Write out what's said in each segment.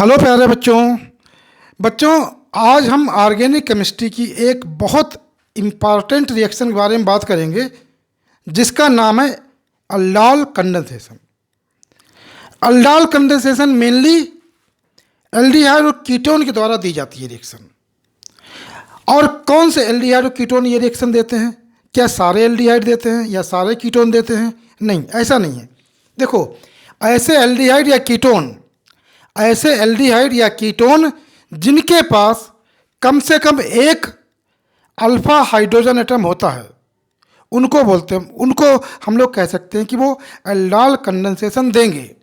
Hello प्यारे बच्चों। बच्चों, आज हम ऑर्गेनिक केमिस्ट्री की एक बहुत इम्पॉर्टेंट रिएक्शन के बारे में बात करेंगे जिसका नाम है aldol condensation. अल्डाल condensation mainly aldehyde और कीटोन के द्वारा दी जाती है रिएक्शन। और कौन से एल्डिहाइड और कीटोन ये रिएक्शन देते हैं? क्या सारे एल्डिहाइड देते हैं या सारे कीटोन देते हैं? नहीं, ऐसा नहीं है। देखो, ऐसे एल्डिहाइड या कीटोन जिनके पास कम से कम एक अल्फा हाइड्रोजन एटम होता है उनको हम लोग कह सकते हैं कि वो अल्डाल कंडेंसेशन देंगे।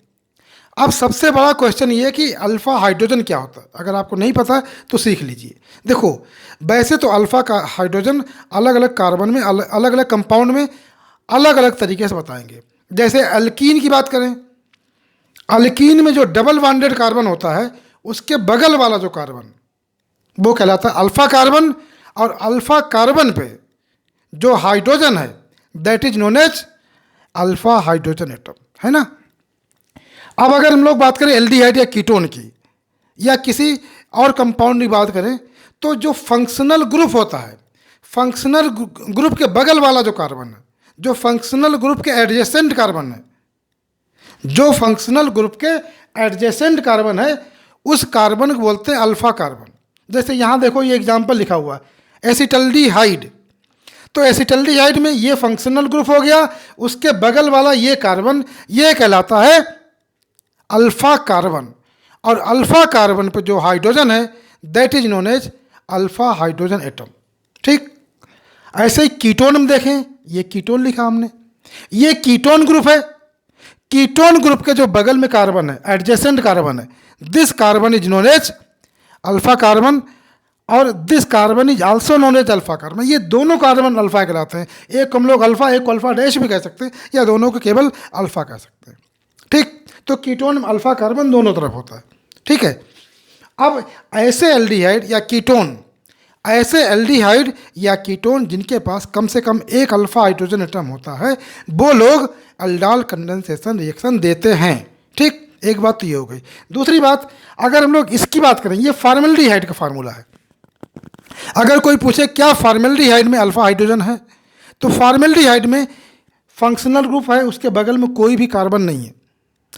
अब सबसे बड़ा क्वेश्चन ये है कि अल्फा हाइड्रोजन क्या होता है। अगर आपको नहीं पता तो सीख लीजिए। देखो, वैसे तो अल्फा का हाइड्रोजन अलग अलग कार्बन में अलग अलग कंपाउंड में अलग अलग तरीके से बताएंगे। जैसे अल्कीन की बात करें, अल्कीन में जो डबल बॉन्डेड कार्बन होता है उसके बगल वाला जो कार्बन वो कहलाता है अल्फा कार्बन, और अल्फा कार्बन पे जो हाइड्रोजन है that is known as alpha hydrogen atom, है ना। अब अगर हम लोग बात करें एल्डिहाइड या कीटोन की या किसी और कंपाउंड की बात करें तो जो फंक्शनल ग्रुप होता है, फंक्शनल ग्रुप के बगल वाला जो कार्बन है, जो फंक्शनल ग्रुप के एडजेसेंट कार्बन है, जो फंक्शनल ग्रुप के एडजेसेंट कार्बन है उस कार्बन को बोलते हैं अल्फा कार्बन। जैसे यहाँ देखो, ये एग्जांपल लिखा हुआ है एसिटल्डिहाइड। तो एसिटल्डिहाइड में ये फंक्शनल ग्रुप हो गया, उसके बगल वाला ये कार्बन ये कहलाता है अल्फा कार्बन, और अल्फा कार्बन पे जो हाइड्रोजन है that is known as alpha hydrogen atom. ठीक, ऐसे ही कीटोन हम देखें, ये कीटोन लिखा हमने, ये कीटोन ग्रुप है। कीटोन ग्रुप के जो बगल में कार्बन है, एडजेसेंट कार्बन है, this carbon is known as alpha carbon, और this carbon is also known as alpha carbon. ये दोनों कार्बन अल्फा कहलाते हैं। एक हम लोग अल्फा, एक को अल्फा डैश भी कह सकते हैं, या दोनों को केवल अल्फा कह सकते हैं। ठीक, तो कीटोन में अल्फा कार्बन दोनों तरफ होता है। ठीक है। अब ऐसे एल्डिहाइड या कीटोन जिनके पास कम से कम एक अल्फा हाइड्रोजन एटम होता है वो लोग अल्डाल कंडेंसेशन रिएक्शन देते हैं। ठीक, एक बात तो ये हो गई। दूसरी बात, अगर हम लोग इसकी बात करें, ये फॉर्मेल्डिहाइड का फार्मूला है। अगर कोई पूछे क्या फॉर्मेल्डिहाइड में अल्फा हाइड्रोजन है, तो फॉर्मेल्डिहाइड में फंक्शनल ग्रुप है, उसके बगल में कोई भी कार्बन नहीं है,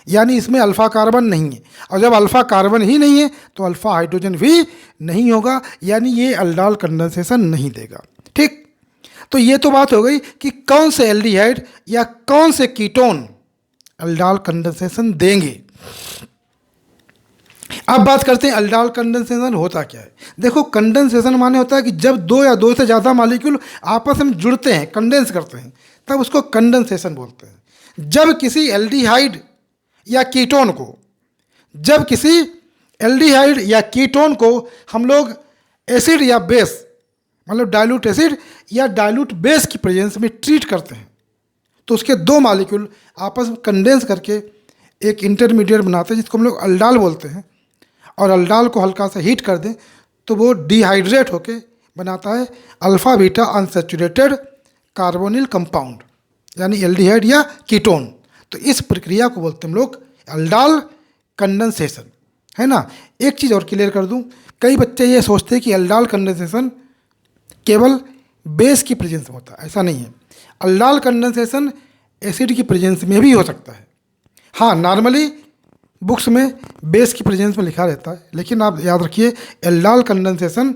यानी इसमें अल्फा कार्बन नहीं है। और जब अल्फा कार्बन ही नहीं है तो अल्फा हाइड्रोजन भी नहीं होगा, यानी ये अल्डाल कंडेंसेशन नहीं देगा। ठीक, तो ये तो बात हो गई कि कौन से एल्डिहाइड या कौन से कीटोन अल्डाल कंडेंसेशन देंगे। अब बात करते हैं अल्डाल कंडेंसेशन होता क्या है। देखो, कंडेंसेशन माने होता है कि जब दो या दो से ज़्यादा मॉलिक्यूल आपस में जुड़ते हैं, कंडेंस करते हैं, तब उसको कंडेंसेशन बोलते हैं। जब किसी एल्डिहाइड या कीटोन को हम लोग एसिड या बेस, मतलब डाइल्यूट एसिड या डाइल्यूट बेस की प्रेजेंस में ट्रीट करते हैं, तो उसके दो मॉलिक्यूल आपस में कंडेंस करके एक इंटरमीडिएट बनाते हैं जिसको हम लोग अल्डाल बोलते हैं। और अल्डाल को हल्का सा हीट कर दें तो वो डिहाइड्रेट होके बनाता है alpha beta unsaturated carbonyl compound, यानी एल्डिहाइड या कीटोन। तो इस प्रक्रिया को बोलते हैं हम लोग अल्डाल कंडेंसेशन, है ना। एक चीज़ और क्लियर कर दूं, कई बच्चे ये सोचते हैं कि अल्डाल कंडेंसेशन केवल बेस की प्रेजेंस में होता है। ऐसा नहीं है, अल्डाल कंडेंसेशन एसिड की प्रेजेंस में भी हो सकता है। हाँ, नॉर्मली बुक्स में बेस की प्रेजेंस में लिखा रहता है, लेकिन आप याद रखिए अल्डाल कंडेंसेशन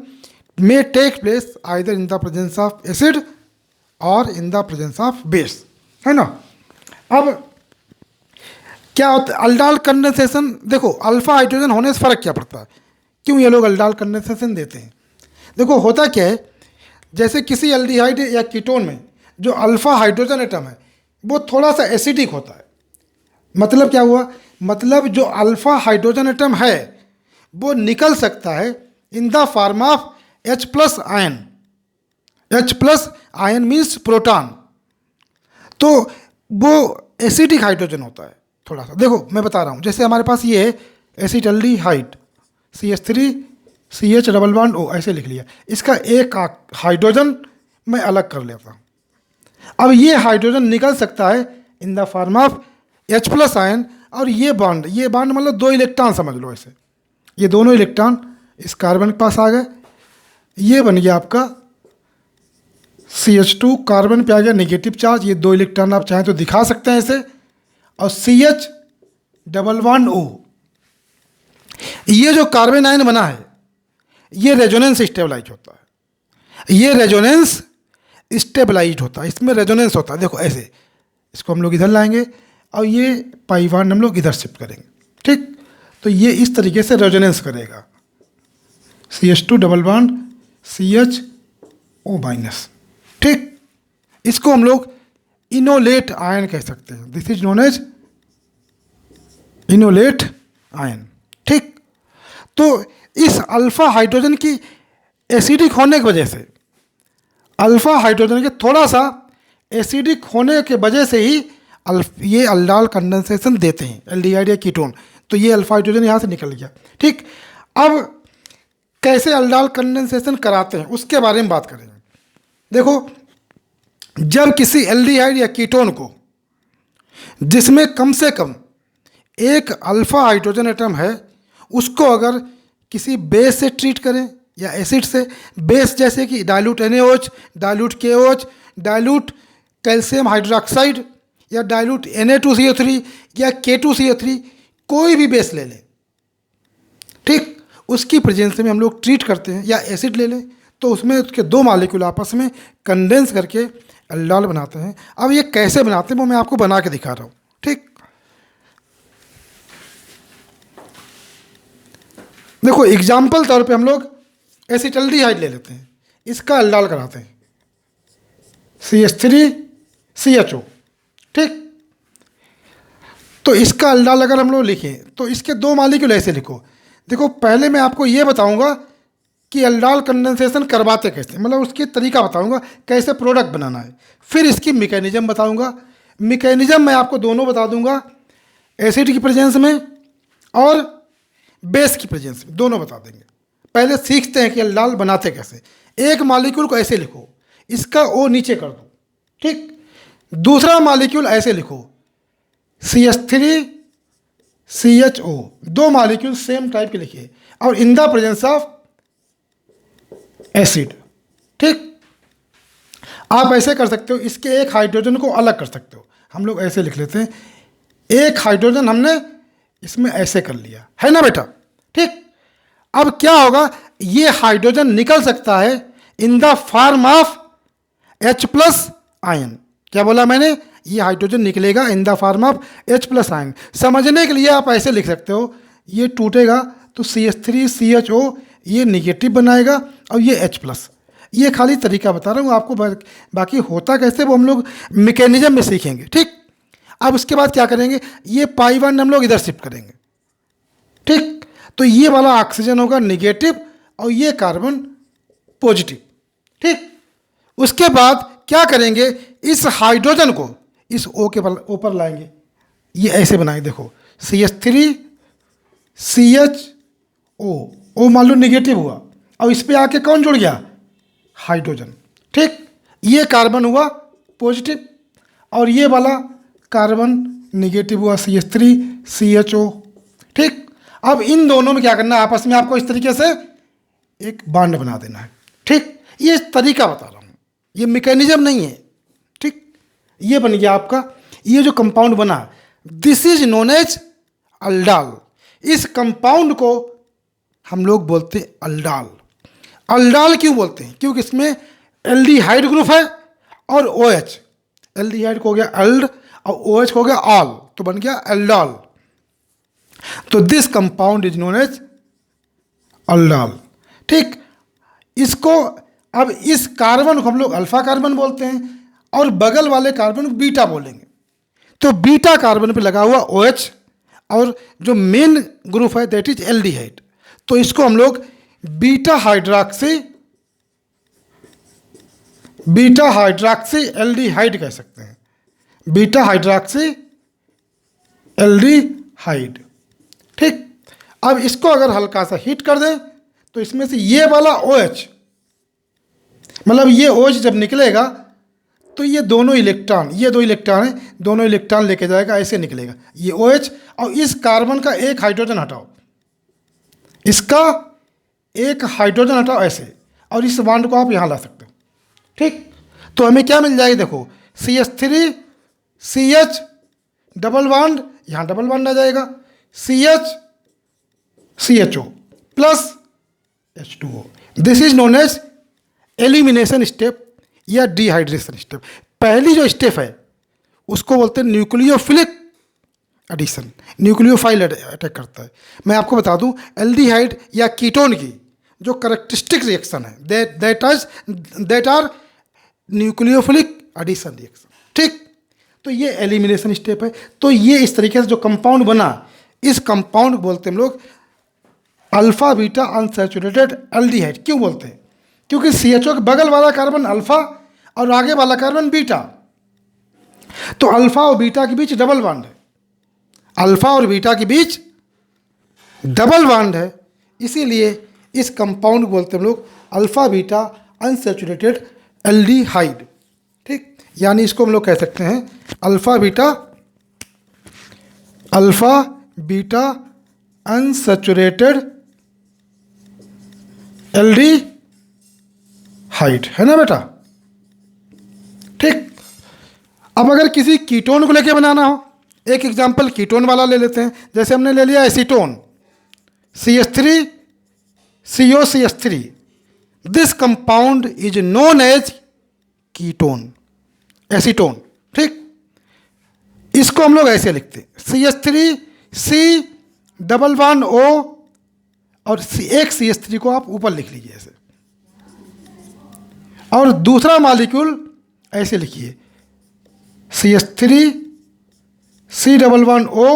में take place either in the presence of acid और in the presence of base, है ना। अब क्या होता है अल्डाल कंडेंसेशन? देखो, अल्फा हाइड्रोजन होने से फ़र्क क्या पड़ता है, क्यों ये लोग अल्डाल कंडेंसेशन देते हैं। देखो, होता क्या है, जैसे किसी एल्डिहाइड या कीटोन में जो अल्फा हाइड्रोजन एटम है वो थोड़ा सा एसिडिक होता है। मतलब क्या हुआ, मतलब जो अल्फा हाइड्रोजन एटम है वो निकल सकता है in the form of H+ ion. H+ ion means proton, तो वो एसिडिक हाइड्रोजन होता है थोड़ा सा। देखो, मैं बता रहा हूँ, जैसे हमारे पास ये है acetaldehyde CH3CH double bond O, ऐसे लिख लिया। इसका एक हाइड्रोजन मैं अलग कर लेता हूँ। अब ये हाइड्रोजन निकल सकता है in the form of H+ ion, और ये बॉन्ड मतलब 2 इलेक्ट्रॉन समझ लो ऐसे, ये दोनों इलेक्ट्रॉन इस कार्बन के पास आ गए, ये बन गया आपका CH2, कार्बन पे आ गया नेगेटिव चार्ज, ये 2 इलेक्ट्रॉन आप चाहें तो दिखा सकते हैं इसे, और CH+1O, ये जो कार्बन आयन बना है ये रेजोनेंस स्टेबलाइज होता है, ये रेजोनेंस स्टेबलाइज होता है, इसमें रेजोनेंस होता है। देखो ऐसे, इसको हम लोग इधर लाएंगे और ये पाई बॉन्ड हम लोग इधर शिफ्ट करेंगे, ठीक। तो ये इस तरीके से रेजोनेंस करेगा, CH2 डबल बॉन्ड CHO-, ठीक। इसको हम लोग इनोलेट आयन कह सकते हैं, this is known as enolate ion, ठीक। तो इस अल्फा हाइड्रोजन की एसिडिक होने की वजह से, अल्फा हाइड्रोजन के थोड़ा सा एसिडिक होने के वजह से ही ये अल्डाल कंडेंसेशन देते हैं, एल्डिहाइड या कीटोन। तो ये अल्फा हाइड्रोजन यहाँ से निकल गया, ठीक। अब कैसे अल्डाल कंडेंसेशन कराते हैं उसके बारे में बात करेंगे। देखो, जब किसी एल्डिहाइड या कीटोन को जिसमें कम से कम एक अल्फा हाइड्रोजन एटम है, उसको अगर किसी बेस से ट्रीट करें या एसिड से, बेस जैसे कि dilute NaOH, dilute KOH, dilute calcium hydroxide या डाइल्यूट Na2CO3 या K2CO3, कोई भी बेस ले लें, ठीक, उसकी प्रेजेंस में हम लोग ट्रीट करते हैं, या एसिड ले लें तो उसमें उसके 2 मॉलिक्यूल आपस में कंडेंस करके अल्डाल बनाते हैं। अब ये कैसे बनाते हैं वो मैं आपको बना के दिखा रहा हूँ, ठीक। देखो, एग्जाम्पल तौर पे हम लोग एसिटल्डिहाइड ले लेते हैं, इसका अल्डाल कराते हैं CH3CHO, ठीक। तो इसका अल्डाल अगर हम लोग लिखें तो इसके 2 मॉलिक्यूल ऐसे लिखो। देखो, पहले मैं आपको ये बताऊंगा कि अल्डाल कंडेंसेशन करवाते कैसे, मतलब उसकी तरीका बताऊंगा कैसे प्रोडक्ट बनाना है, फिर इसकी मैकेनिज्म बताऊंगा। मैकेनिज्म मैं आपको दोनों बता दूंगा, एसिड की प्रेजेंस में और बेस की प्रेजेंस में, दोनों बता देंगे। पहले सीखते हैं कि अल्डाल बनाते कैसे। एक मॉलिक्यूल को ऐसे लिखो, इसका O नीचे कर दो, ठीक। दूसरा मॉलिक्यूल ऐसे लिखो, CH3CHO, 2 मॉलिक्यूल सेम टाइप के लिखिए, और in the presence of acid, ठीक। आप ऐसे कर सकते हो, इसके एक हाइड्रोजन को अलग कर सकते हो। हम लोग ऐसे लिख लेते हैं, एक हाइड्रोजन हमने इसमें ऐसे कर लिया है ना बेटा, ठीक। अब क्या होगा, ये हाइड्रोजन निकल सकता है in the form of H+ ion. क्या बोला मैंने, ये हाइड्रोजन निकलेगा in the form of H+ ion. समझने के लिए आप ऐसे लिख सकते हो, ये टूटेगा तो CH3CHO ये निगेटिव बनाएगा और ये H+। ये खाली तरीका बता रहा हूँ आपको, बाकी होता कैसे वो हम लोग मैकेनिज्म में सीखेंगे, ठीक। अब उसके बाद क्या करेंगे, ये पाई बॉन्ड हम लोग इधर शिफ्ट करेंगे, ठीक। तो ये वाला ऑक्सीजन होगा निगेटिव और ये कार्बन पॉजिटिव, ठीक। उसके बाद क्या करेंगे, इस हाइड्रोजन को इस O के ऊपर लाएंगे, ये ऐसे बनाएंगे। देखो, CH3CHO, O मान लो निगेटिव हुआ और इस पे आके कौन जुड़ गया, हाइड्रोजन, ठीक। ये कार्बन हुआ पॉजिटिव और ये वाला कार्बन निगेटिव हुआ, CH3CHO, ठीक। अब इन दोनों में क्या करना है, आपस में आपको इस तरीके से एक बॉन्ड बना देना है, ठीक। ये तरीका बता रहा हूँ, ये मैकेनिज्म नहीं है, ठीक। ये बन गया आपका, ये जो कंपाउंड बना, दिस इज नोन एज अल्डाल। इस कंपाउंड को हम लोग बोलते हैं अल्डाल। अल्डाल क्यों बोलते हैं, क्योंकि इसमें एल्डिहाइड ग्रुप है और OH, एल्डिहाइड को हो गया अल्ड और OH को हो गया ऑल, तो बन गया अल्डाल। तो this compound is known as aldol, ठीक। इसको, अब इस कार्बन को हम लोग अल्फा कार्बन बोलते हैं और बगल वाले कार्बन को बीटा बोलेंगे। तो बीटा कार्बन पे लगा हुआ OH और जो मेन ग्रुप है दैट इज एल्डिहाइड, तो इसको हम लोग बीटा हाइड्रॉक्सी एल्डिहाइड कह सकते हैं, बीटा हाइड्रॉक्सी एल्डिहाइड, ठीक। अब इसको अगर हल्का सा हीट कर दें तो इसमें से ये वाला OH, मतलब ये OH जब निकलेगा तो ये दोनों इलेक्ट्रॉन, ये 2 इलेक्ट्रॉन है, दोनों इलेक्ट्रॉन लेके जाएगा, ऐसे निकलेगा ये OH, और इस कार्बन का एक हाइड्रोजन हटाओ, इसका एक हाइड्रोजन हटाओ ऐसे, और इस बॉन्ड को आप यहाँ ला सकते हो। ठीक, तो हमें क्या मिल जाएगी, देखो CH3 CH डबल बॉन्ड, यहाँ डबल बॉन्ड आ जाएगा, CH CHO plus H2O। This is known as elimination step या डिहाइड्रेशन स्टेप। पहली जो स्टेप है उसको बोलते हैं न्यूक्लियोफिलिक एडिशन, न्यूक्लियोफाइल अटैक करता है। मैं आपको बता दूं, एल्डिहाइड या कीटोन की जो करेक्टरिस्टिक रिएक्शन है that are nucleophilic addition reaction. ठीक, तो ये एलिमिनेशन स्टेप है। तो ये इस तरीके से जो कंपाउंड बना, इस कंपाउंड बोलते हैं हम लोग अल्फा बीटा अनसैचुरेटेड एल्डिहाइड। क्यों बोलते हैं? क्योंकि CHO के बगल वाला कार्बन अल्फा और आगे वाला कार्बन बीटा, तो अल्फा और बीटा के बीच डबल बॉन्ड है, अल्फा और बीटा के बीच डबल बॉन्ड है, इसीलिए इस कंपाउंड बोलते हैं हम लोग अल्फा बीटा अनसैचुरेटेड एल्डिहाइड। ठीक, यानी इसको हम लोग कह सकते हैं अल्फा बीटा अनसैचुरेटेड एल्डिहाइड, है ना बेटा। ठीक, अब अगर किसी कीटोन को लेके बनाना हो, एक एग्जांपल कीटोन वाला ले लेते हैं। जैसे हमने ले लिया acetone, CH3 COCH3, this compound is known as ketone, acetone. ठीक, इसको हम लोग ऐसे लिखते हैं CH3 C double bond O, और एक CH3 को आप ऊपर लिख लीजिए ऐसे, और दूसरा मॉलिक्यूल ऐसे लिखिए CH3 C double bond O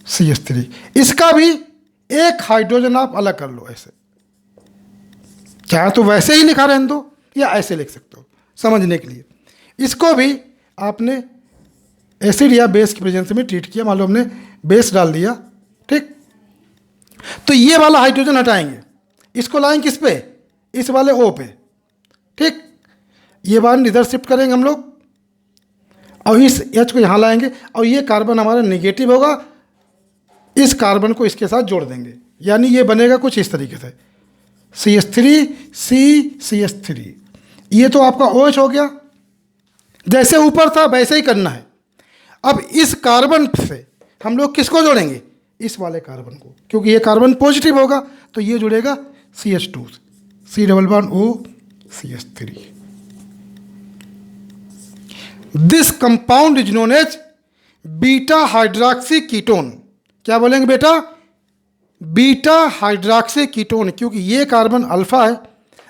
CH3। इसका भी एक हाइड्रोजन आप अलग कर लो ऐसे, चाहे तो वैसे ही लिखा रहने दो या ऐसे लिख सकते हो समझने के लिए। इसको भी आपने एसिड या बेस की प्रेजेंस में ट्रीट किया, मान लो हमने बेस डाल दिया। ठीक, तो ये वाला हाइड्रोजन हटाएंगे, इसको लाएंगे किस पे, इस वाले O पे। ठीक, ये बॉन्ड इधर शिफ्ट करेंगे हम लोग, और इस H को यहाँ लाएंगे, और ये कार्बन हमारा नेगेटिव होगा, इस कार्बन को इसके साथ जोड़ देंगे, यानी ये बनेगा कुछ इस तरीके से CH3 C CH3। ये तो आपका OH हो गया, जैसे ऊपर था वैसे ही करना है। अब इस कार्बन से हम लोग किसको जोड़ेंगे, इस वाले कार्बन को, क्योंकि ये कार्बन पॉजिटिव होगा, तो ये जुड़ेगा CH2 C double bond O CH3। This compound is known as beta hydroxy ketone. क्या बोलेंगे बेटा, बीटा हाइड्रोक्सी कीटोन, क्योंकि ये कार्बन अल्फा है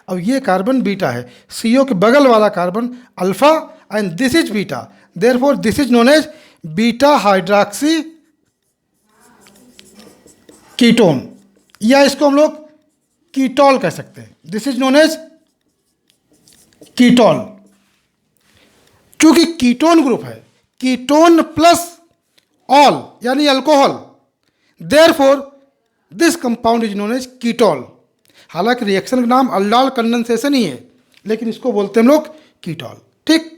और ये कार्बन बीटा है। CO के बगल वाला carbon alpha and this is beta, therefore this is known as beta hydroxy ketone, या इसको हम लोग कीटोल कह सकते हैं। This is known as ketol, चूंकि कीटोन ग्रुप है, कीटोन प्लस ऑल यानी alcohol, therefore this compound is known as ketol. हालांकि रिएक्शन का नाम अल्डाल कंडेंसेशन ही है, लेकिन इसको बोलते हैं हम लोग कीटोल। ठीक,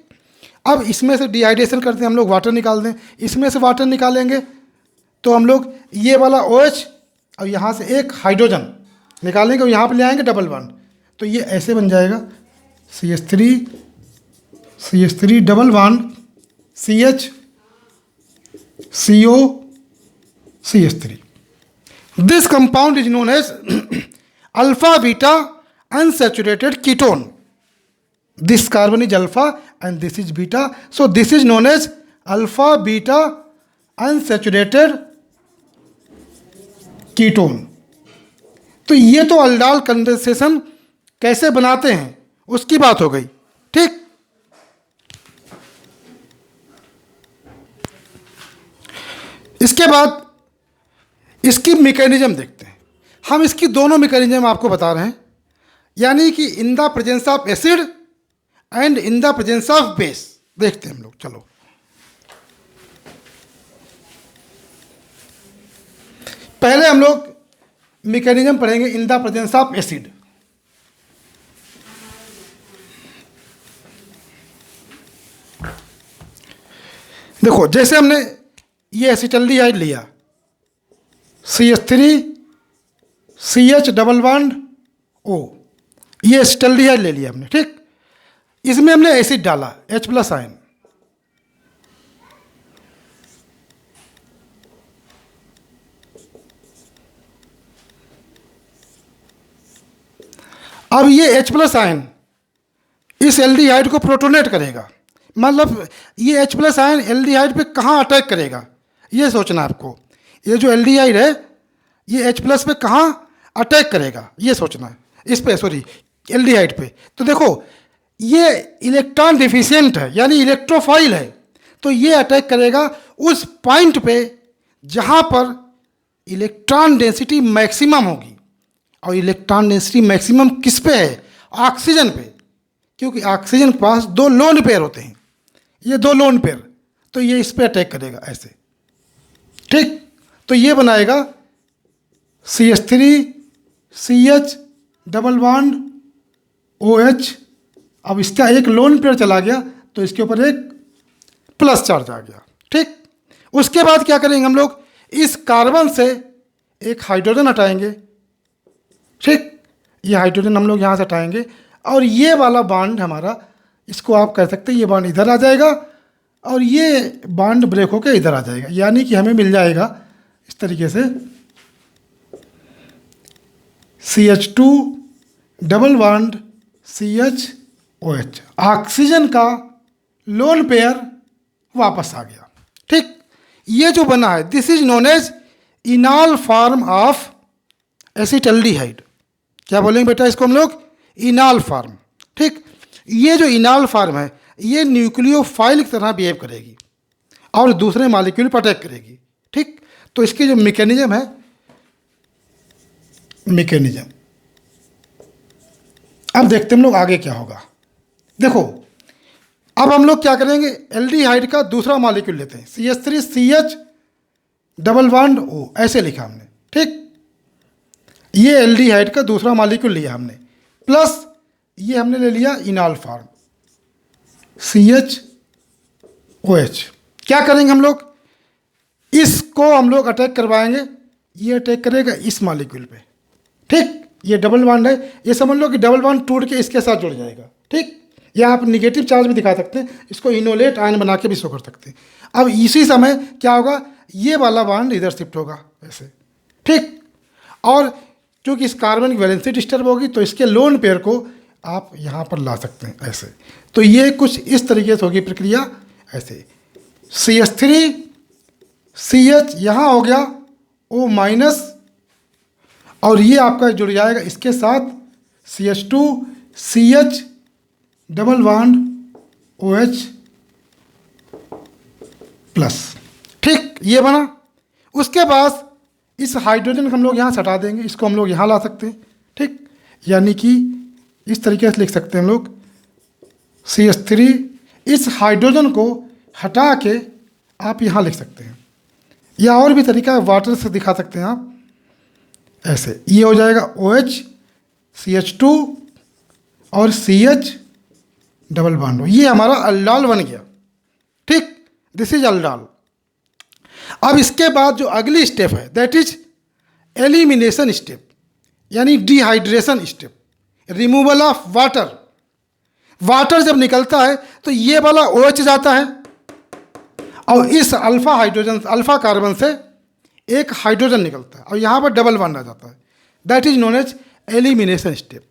अब इसमें से डिहाइड्रेशन करते हैं हम लोग, वाटर निकाल दें। इसमें से वाटर निकालेंगे तो हम लोग ये वाला OH और यहाँ से एक हाइड्रोजन निकालेंगे और यहाँ पे ले आएंगे डबल बॉन्ड, तो ये ऐसे बन जाएगा CH3 double bond CH CO CH3। This compound is known as alpha beta unsaturated ketone. This carbon is alpha and this is beta, so this is known as alpha beta unsaturated ketone. तो ये तो अल्डाल condensation कैसे बनाते हैं उसकी बात हो गई। ठीक, इसके बाद इसकी मैकेनिज्म देखते हैं। हम इसकी दोनों मैकेनिज्म आपको बता रहे हैं, यानी कि इन the presence of acid and in the presence of base. देखते हैं हम लोग, चलो पहले हम लोग मैकेनिज्म पढ़ेंगे इन द प्रेजेंस ऑफ एसिड। देखो, जैसे हमने ये एसिटल्डिहाइड लिया CH3 CH double bond O, ये एसिटाल्डिहाइड ले लिया हमने, ठीक। इसमें हमने एसिड डाला H+ आयन, अब ये H+ आयन इस एल्डिहाइड को प्रोटोनेट करेगा, मतलब ये H+ आयन एल्डिहाइड पे कहाँ अटैक करेगा, ये सोचना आपको। ये जो एल्डिहाइड है ये H+ पे कहाँ अटैक करेगा, ये सोचना है। इस पे, सॉरी, एल्डिहाइड पे। तो देखो ये इलेक्ट्रॉन डिफिशिएंट है, यानी इलेक्ट्रोफाइल है, तो ये अटैक करेगा उस पॉइंट पे जहाँ पर इलेक्ट्रॉन डेंसिटी मैक्सिमम होगी। और इलेक्ट्रॉन डेंसिटी मैक्सिमम किस पे है? ऑक्सीजन पे, क्योंकि ऑक्सीजन के पास 2 लोन पेयर होते हैं, ये 2 लोन पेयर, तो ये इस पे अटैक करेगा ऐसे, ठीक। तो ये बनाएगा CH3 CH double bond OH। अब इसका एक लोन पेयर चला गया तो इसके ऊपर एक प्लस चार्ज आ गया, ठीक। उसके बाद क्या करेंगे हम लोग, इस कार्बन से एक हाइड्रोजन हटाएंगे, ठीक। ये हाइड्रोजन हम लोग यहाँ से हटाएंगे और ये वाला बॉन्ड हमारा, इसको आप कह सकते हैं ये बॉन्ड इधर आ जाएगा और ये बॉन्ड ब्रेक होकर इधर आ जाएगा, यानी कि हमें मिल जाएगा इस तरीके से CH2 double bond CH OH, oxygen का लोन पेयर वापस आ गया, ठीक। ये जो बना है this is known as enol form of acetaldehyde. क्या बोलेंगे बेटा इसको हम लोग? इनॉल फॉर्म, ठीक। ये जो इनॉल फॉर्म है ये न्यूक्लियोफाइल की तरह बिहेव करेगी और दूसरे मॉलिक्यूल पर अटैक करेगी, ठीक। तो इसकी जो मैकेनिज्म है, मैकेनिज्म अब देखते हैं हम लोग आगे क्या होगा। देखो अब हम लोग क्या करेंगे, एल्डिहाइड का दूसरा मॉलिक्यूल लेते हैं, CH3 CH double bond O, ऐसे लिखा हमने, ठीक। ये एल्डिहाइड का दूसरा मॉलिक्यूल लिया हमने, प्लस ये हमने ले लिया इनॉल फॉर्म CH क्या करेंगे हम लोग, इसको हम लोग अटैक करवाएंगे, ये अटैक करेगा इस मॉलिक्यूल पे, ठीक। ये डबल बॉन्ड है, ये समझ लो कि डबल बॉन्ड टूट के इसके साथ जुड़ जाएगा, ठीक। या आप निगेटिव चार्ज भी दिखा सकते हैं, इसको इनोलेट आयन बना के भी शो कर सकते हैं। अब इसी समय क्या होगा, ये वाला बॉन्ड इधर शिफ्ट होगा ऐसे, ठीक। और क्योंकि इस कार्बन की वैलेंसी डिस्टर्ब होगी तो इसके लोन पेयर को आप यहाँ पर ला सकते हैं ऐसे। तो ये कुछ इस तरीके से होगी प्रक्रिया ऐसे, CH3 CH यहाँ हो गया O-, और ये आपका जुड़ जाएगा इसके साथ CH2 CH double bond OH plus, ठीक। ये बना। उसके बाद इस हाइड्रोजन को हम लोग यहाँ से हटा देंगे, इसको हम लोग यहाँ ला सकते हैं, ठीक। यानी कि इस तरीके से लिख सकते हैं हम लोग CH3, इस हाइड्रोजन को हटा के आप यहाँ लिख सकते हैं, या और भी तरीका है, वाटर से दिखा सकते हैं आप ऐसे। ये हो जाएगा OH CH2 और CH डबल बॉन्ड, ये हमारा अल्डाल बन गया, ठीक। This is aldol. अब इसके बाद जो अगली स्टेप है दैट इज एलिमिनेशन स्टेप, यानी dehydration step, removal of water. Water जब निकलता है तो ये वाला OH जाता है और इस अल्फा हाइड्रोजन, अल्फा कार्बन से एक हाइड्रोजन निकलता है और यहाँ पर डबल बॉन्ड आ जाता है, that is known as elimination step.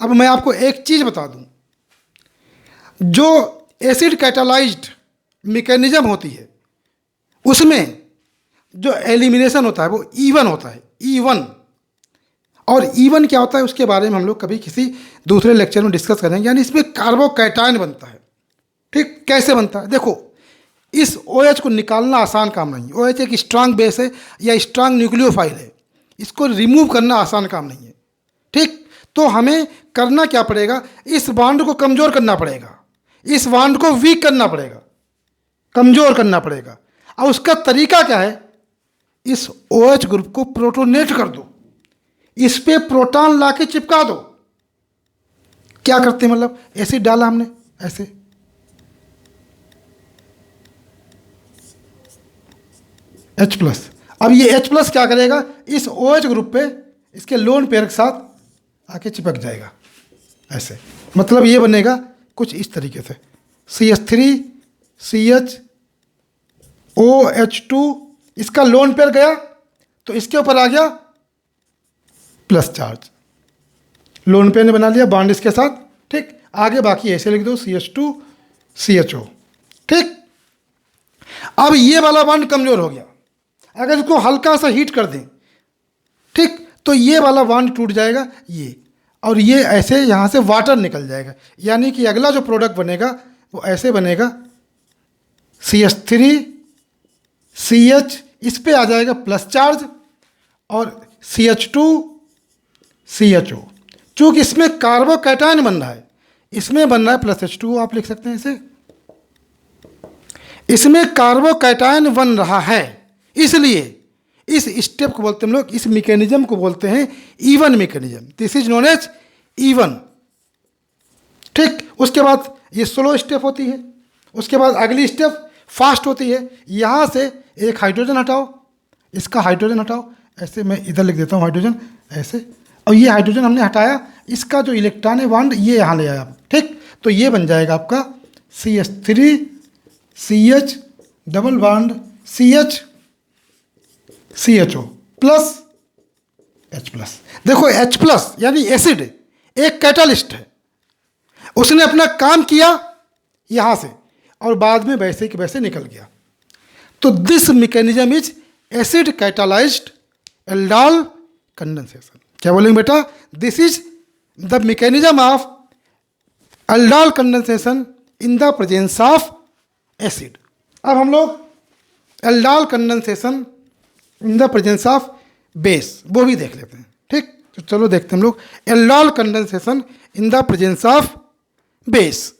अब मैं आपको एक चीज़ बता दूं, जो एसिड कैटालाइज्ड मैकेनिज्म होती है उसमें जो एलिमिनेशन होता है वो E1 होता है, E1। और E1 क्या होता है उसके बारे में हम लोग कभी किसी दूसरे लेक्चर में डिस्कस करेंगे, यानी इसमें कार्बोकैटायन बनता है, ठीक। कैसे बनता है, देखो इस OH को निकालना आसान काम नहीं है, OH एक स्ट्रांग बेस है या स्ट्रांग न्यूक्लियोफाइल है, इसको रिमूव करना आसान काम नहीं है, ठीक। तो हमें करना क्या पड़ेगा, इस बॉन्ड को कमज़ोर करना पड़ेगा, इस बॉन्ड को वीक करना पड़ेगा, कमज़ोर करना पड़ेगा। और उसका तरीका क्या है, इस OH ग्रुप को प्रोटोनेट कर दो, इस पे प्रोटॉन ला के चिपका दो। क्या करते हैं, मतलब एसिड डाला हमने ऐसे, H+। अब ये H+ क्या करेगा, इस OH ग्रुप पे इसके लोन पेयर के साथ आके चिपक जाएगा ऐसे। मतलब ये बनेगा कुछ इस तरीके से, CH3 CHOH2, इसका लोन पेयर गया तो इसके ऊपर आ गया प्लस चार्ज, लोन पेयर ने बना लिया बॉन्ड इसके साथ। ठीक, आगे बाकी ऐसे लिख दो CH2 CHO। ठीक, अब ये वाला बॉन्ड कमजोर हो गया, अगर इसको हल्का सा हीट कर दें, ठीक, तो ये वाला बॉन्ड टूट जाएगा ये, और ये ऐसे यहाँ से वाटर निकल जाएगा, यानी कि अगला जो प्रोडक्ट बनेगा वो ऐसे बनेगा CH3 CH, इस पे आ जाएगा प्लस चार्ज, और CH2 CHO। चूँकि इसमें कार्बोकैटायन बन रहा है, इसमें बन रहा है प्लस H2O, आप लिख सकते हैं इसे, इसमें कार्बोकैटायन बन रहा है, इसलिए इस स्टेप को बोलते हैं हम लोग, इस मैकेनिज्म को बोलते हैं E one mechanism. This is known as E one. ठीक, उसके बाद ये स्लो स्टेप होती है, उसके बाद अगली स्टेप फास्ट होती है। यहाँ से एक हाइड्रोजन हटाओ, इसका हाइड्रोजन हटाओ, ऐसे मैं इधर लिख देता हूँ हाइड्रोजन ऐसे, और ये हाइड्रोजन हमने हटाया, इसका जो इलेक्ट्रॉन है बॉन्ड ये यहाँ ले आया। ठीक, तो ये बन जाएगा आपका CH3 CH double bond CH CHO plus H plus. देखो H प्लस यानी एसिड एक कैटालिस्ट है, उसने अपना काम किया यहाँ से और बाद में वैसे के वैसे निकल गया। तो this mechanism is acid catalysed aldol condensation. क्या बोलेंगे बेटा? This is the mechanism of aldol condensation in the presence of acid. अब हम लोग aldol condensation in the presence of base वो भी देख लेते हैं। ठीक, तो चलो देखते हैं हम लोग aldol condensation in the presence of base.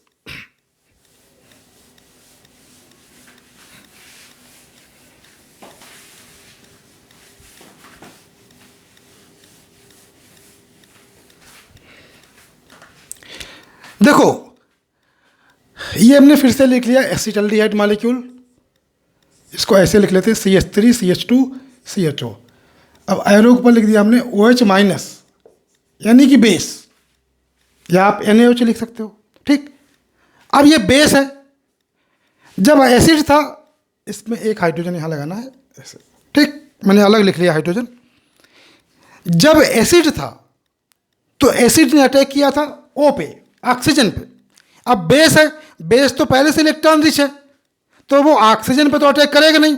देखो ये हमने फिर से लिख लिया एसिटल्डिहाइड मॉलिक्यूल, इसको ऐसे लिख लेते हैं CH3 CH2 CHO। अब एरो के ऊपर लिख दिया हमने OH माइनस यानी कि बेस, या आप NaOH लिख सकते हो। ठीक, अब ये बेस है, जब एसिड था इसमें एक हाइड्रोजन यहाँ लगाना है ऐसे। ठीक, मैंने अलग लिख लिया हाइड्रोजन। जब एसिड था तो एसिड ने अटैक किया था O पे, ऑक्सीजन पे। अब बेस है, बेस तो पहले से इलेक्ट्रॉन रिच है, तो वो ऑक्सीजन पे तो अटैक करेगा नहीं।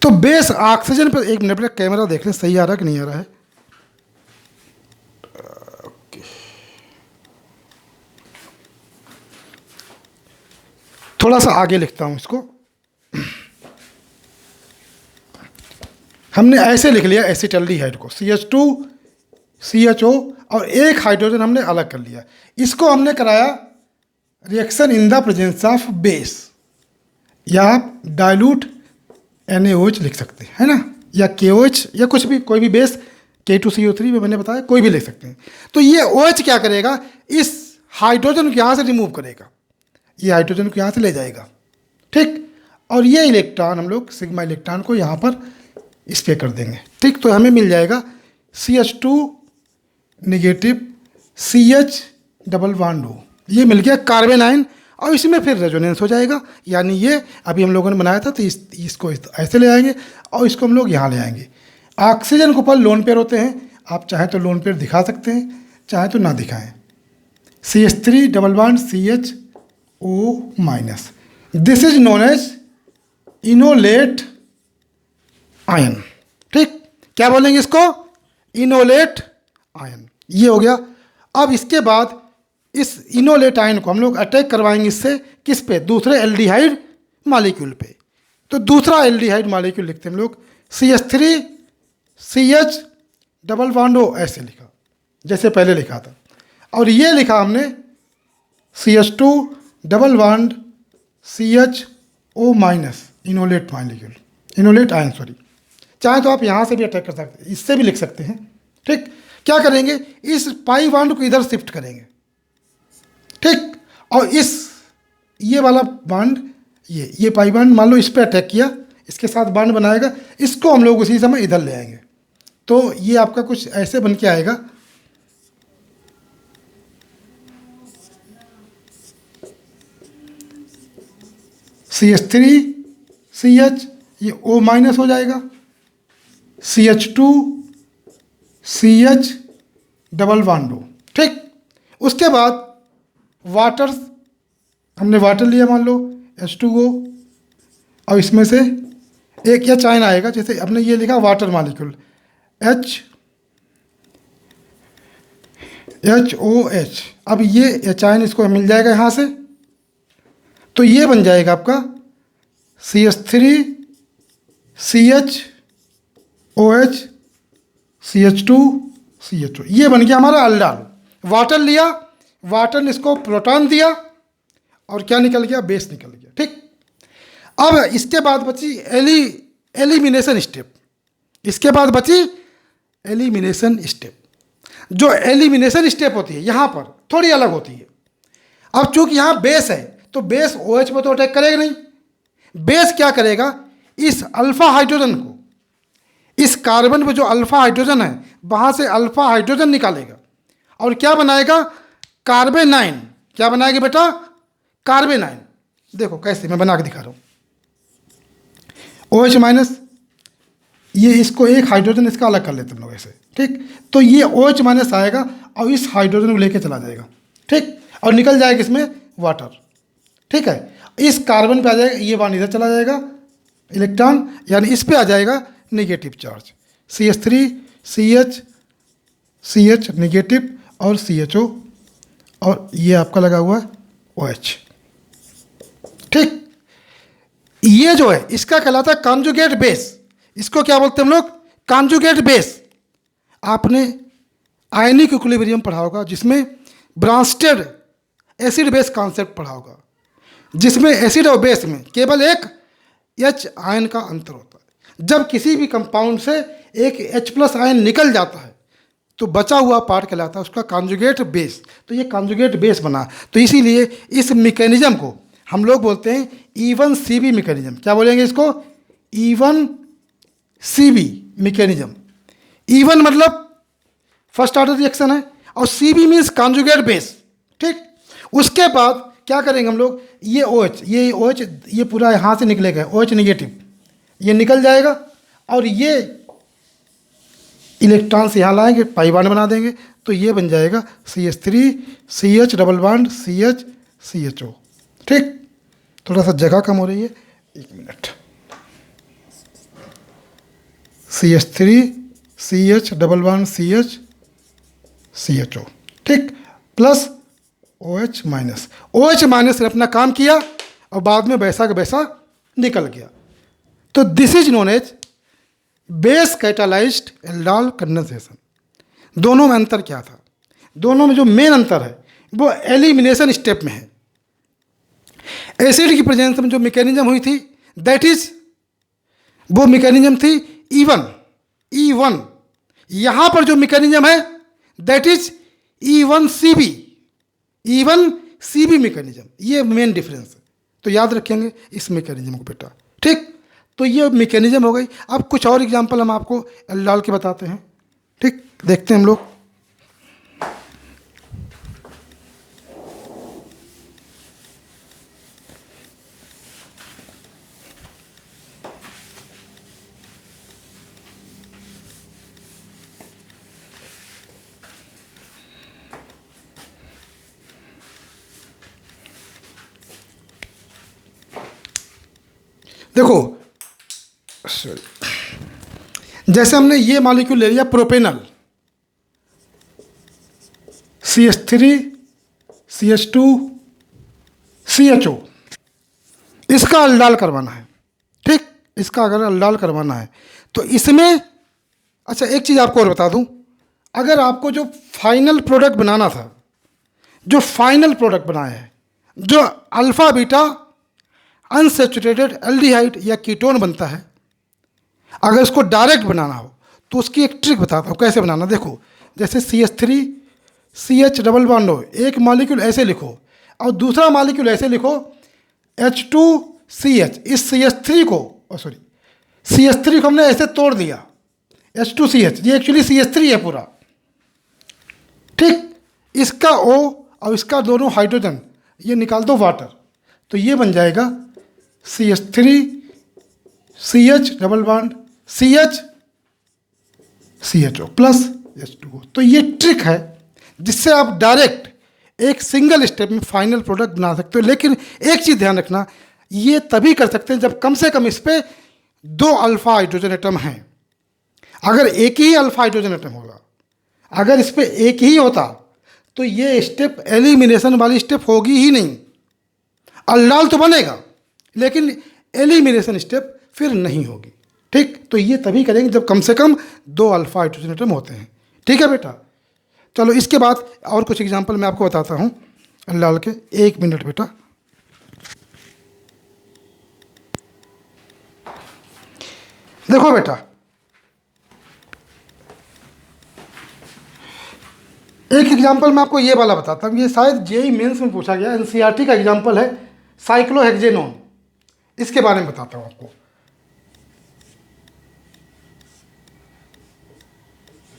तो बेस ऑक्सीजन पे, एक मिनट कैमरा देख लें सही आ रहा है कि नहीं आ रहा है। थोड़ा सा आगे लिखता हूं इसको। हमने ऐसे लिख लिया एसिटल्डिहाइड को CH2 CHO और एक हाइड्रोजन हमने अलग कर लिया। इसको हमने कराया reaction in the presence of base, या आप डाइल्यूट NaOH लिख सकते हैं, है ना, या KOH या कुछ भी, कोई भी बेस K2CO3 में मैंने बताया, कोई भी लिख सकते हैं। तो ये OH क्या करेगा, इस हाइड्रोजन को यहाँ से रिमूव करेगा, ये हाइड्रोजन को यहाँ से ले जाएगा। ठीक, और ये इलेक्ट्रॉन हम लोग सिग्मा इलेक्ट्रॉन को यहाँ पर इस पे कर देंगे। ठीक, तो हमें मिल जाएगा CH2 negative CH double bond O, ये मिल गया कार्बन आयन, और इसमें फिर रेजोनेंस हो जाएगा। यानी ये अभी हम लोगों ने बनाया था, तो इसको ऐसे ले आएंगे और इसको हम लोग यहाँ ले आएंगे। ऑक्सीजन के ऊपर लोन पेयर होते हैं, आप चाहे तो लोन पेयर दिखा सकते हैं, चाहे तो ना दिखाएं। CH3 double bond CHO minus, this is known as enolate ion. ठीक, क्या बोलेंगे इसको? Enolate ion. ये हो गया। अब इसके बाद इस इनोलेट आयन को हम लोग अटैक करवाएंगे इससे, किस पे? दूसरे एल्डिहाइड मॉलिक्यूल पे। तो दूसरा एल्डिहाइड मॉलिक्यूल लिखते हैं हम लोग CH3 CH double bond O, ऐसे लिखा जैसे पहले लिखा था। और ये लिखा हमने CH2 double bond CHO minus, enolate molecule, enolate ion sorry. चाहे तो आप यहाँ से भी अटैक कर सकते हैं, इससे भी लिख सकते हैं। ठीक, क्या करेंगे, इस पाई बॉन्ड को इधर शिफ्ट करेंगे। ठीक, और इस ये वाला बॉन्ड, ये पाई बॉन्ड मान लो इस पे अटैक किया, इसके साथ बॉन्ड बनाएगा, इसको हम लोग उसी समय इधर ले आएंगे। तो ये आपका कुछ ऐसे बन के आएगा, CH3 CH, ये O माइनस हो जाएगा, CH2 CH double bond O, ठीक। उसके बाद वाटर, हमने वाटर लिया मान लो H2O, और इसमें से एक H आयन आएगा, जैसे हमने ये लिखा वाटर मॉलिक्यूल HOH। अब ये H आयन इसको मिल जाएगा यहाँ से, तो ये बन जाएगा आपका CH3 CH OH CH2 CH2, ये बन गया हमारा अल्डाल। वाटर लिया, वाटर ने इसको प्रोटॉन दिया और क्या निकल गया, बेस निकल गया, ठीक। अब इसके बाद बची एलिमिनेशन स्टेप, इसके बाद बची एलिमिनेशन स्टेप। जो एलिमिनेशन स्टेप होती है यहाँ पर थोड़ी अलग होती है। अब चूंकि यहाँ बेस है तो बेस OH पर तो अटैक करेगा नहीं, बेस क्या करेगा, इस अल्फा हाइड्रोजन को, इस कार्बन पे जो अल्फा हाइड्रोजन है वहाँ से अल्फा हाइड्रोजन निकालेगा और क्या बनाएगा, कार्बेनाइन। क्या बनाएगा बेटा, कार्बेनाइन। देखो कैसे मैं बना के दिखा रहा हूँ, OH माइनस, ये इसको एक हाइड्रोजन इसका अलग कर लेते हम लोग ऐसे, ठीक। तो ये OH माइनस आएगा और इस हाइड्रोजन को लेके चला जाएगा, ठीक, और निकल जाएगा इसमें वाटर, ठीक है। इस कार्बन पे आ जाएगा, ये बाण इधर चला जाएगा इलेक्ट्रॉन, यानी इस पे आ जाएगा negative charge, CH3 CH negative और CHO, और ये आपका लगा हुआ है OH, ठीक। ये जो है इसका कहलाता है कॉन्जुगेट बेस। इसको क्या बोलते हैं हम लोग, कॉन्जुगेट बेस। आपने आयनिक इक्विलिब्रियम पढ़ा होगा, जिसमें ब्रांस्टेड एसिड बेस कॉन्सेप्ट पढ़ा होगा, जिसमें एसिड और बेस में केवल एक H आयन का अंतर होता है। जब किसी भी कंपाउंड से एक H+ आयन निकल जाता है तो बचा हुआ पार्ट कहलाता है उसका कॉन्जुगेट बेस। तो ये कॉन्जुगेट बेस बना, तो इसीलिए इस मैकेनिज्म को हम लोग बोलते हैं E1CB मैकेनिज्म। क्या बोलेंगे इसको, E1CB मैकेनिज्म। E1 मतलब फर्स्ट ऑर्डर रिएक्शन है और CB मीन्स कॉन्जुगेट बेस, ठीक। उसके बाद क्या करेंगे हम लोग, ये OH ये पूरा यहाँ से निकलेगा, OH नेगेटिव, ये निकल जाएगा और ये इलेक्ट्रॉन से यहाँ लाएंगे, पाई बॉन्ड बना देंगे, तो ये बन जाएगा CH3 CH double bond CH CHO, ठीक। थोड़ा सा जगह कम हो रही है, एक minute. CH3 CH double bond CH CHO, ठीक, plus OH minus. OH minus ने अपना काम किया और बाद में वैसा का वैसा निकल गया। तो this is known as base catalysed aldol condensation. दोनों में अंतर क्या था, दोनों में जो मेन अंतर है वो एलिमिनेशन स्टेप में है। एसिड की प्रेजेंस में जो मैकेनिज्म हुई थी दैट इज, वो मैकेनिज्म थी E1। यहाँ पर जो मैकेनिज्म है दैट इज E1CB मैकेनिज्म। ये मेन डिफरेंस है, तो याद रखेंगे इस मैकेनिज्म को बेटा, ठीक। तो ये मैकेनिज्म हो गई। अब कुछ और एग्जांपल हम आपको एल्डाल के बताते हैं, ठीक, देखते हैं हम लोग। देखो जैसे हमने ये मॉलिक्यूल ले लिया प्रोपेनल, CH3 CH2 CHO, इसका अल्डाल करवाना है, ठीक। इसका अगर अल्डाल करवाना है तो इसमें, अच्छा एक चीज़ आपको और बता दूं, अगर आपको जो फाइनल प्रोडक्ट बनाना था, जो फाइनल प्रोडक्ट बनाया है, जो अल्फा बीटा अनसेचुरेटेड एल्डिहाइड या कीटोन बनता है, अगर इसको डायरेक्ट बनाना हो तो उसकी एक ट्रिक बताता हूँ कैसे बनाना। देखो जैसे CH3 CH डबल बॉन्ड हो, एक मॉलिक्यूल ऐसे लिखो और दूसरा मॉलिक्यूल ऐसे लिखो H2CH। इस CH3 को CH3 को हमने ऐसे तोड़ दिया, H2CH, ये एक्चुअली CH3 है पूरा, ठीक। इसका O और इसका दोनों हाइड्रोजन ये निकाल दो वाटर, तो ये बन जाएगा CH3 CH double bond CH CHO plus H2O। तो ये ट्रिक है जिससे आप डायरेक्ट एक सिंगल स्टेप में फाइनल प्रोडक्ट बना सकते हो। लेकिन एक चीज़ ध्यान रखना, ये तभी कर सकते हैं जब कम से कम इस पर 2 अल्फा हाइड्रोजन एटम हैं। अगर एक ही अल्फा हाइड्रोजन एटम होगा, अगर इस पर एक ही होता तो ये स्टेप एलिमिनेशन वाली स्टेप होगी ही नहीं। अल्डाल तो बनेगा लेकिन एलिमिनेशन स्टेप फिर नहीं होगी, ठीक। तो ये तभी करेंगे जब कम से कम 2 अल्फा हाइड्रोजन एटम होते हैं, ठीक है बेटा। चलो इसके बाद और कुछ एग्जांपल मैं आपको बताता हूँ अल्डाल के। 1 मिनट बेटा। देखो बेटा, एक एग्जांपल मैं आपको ये वाला बताता हूँ, ये शायद जेईई मेंस में पूछा गया, एनसीईआरटी का एग्जांपल है, साइक्लोहेक्सेनोन। इसके बारे में बताता हूँ आपको।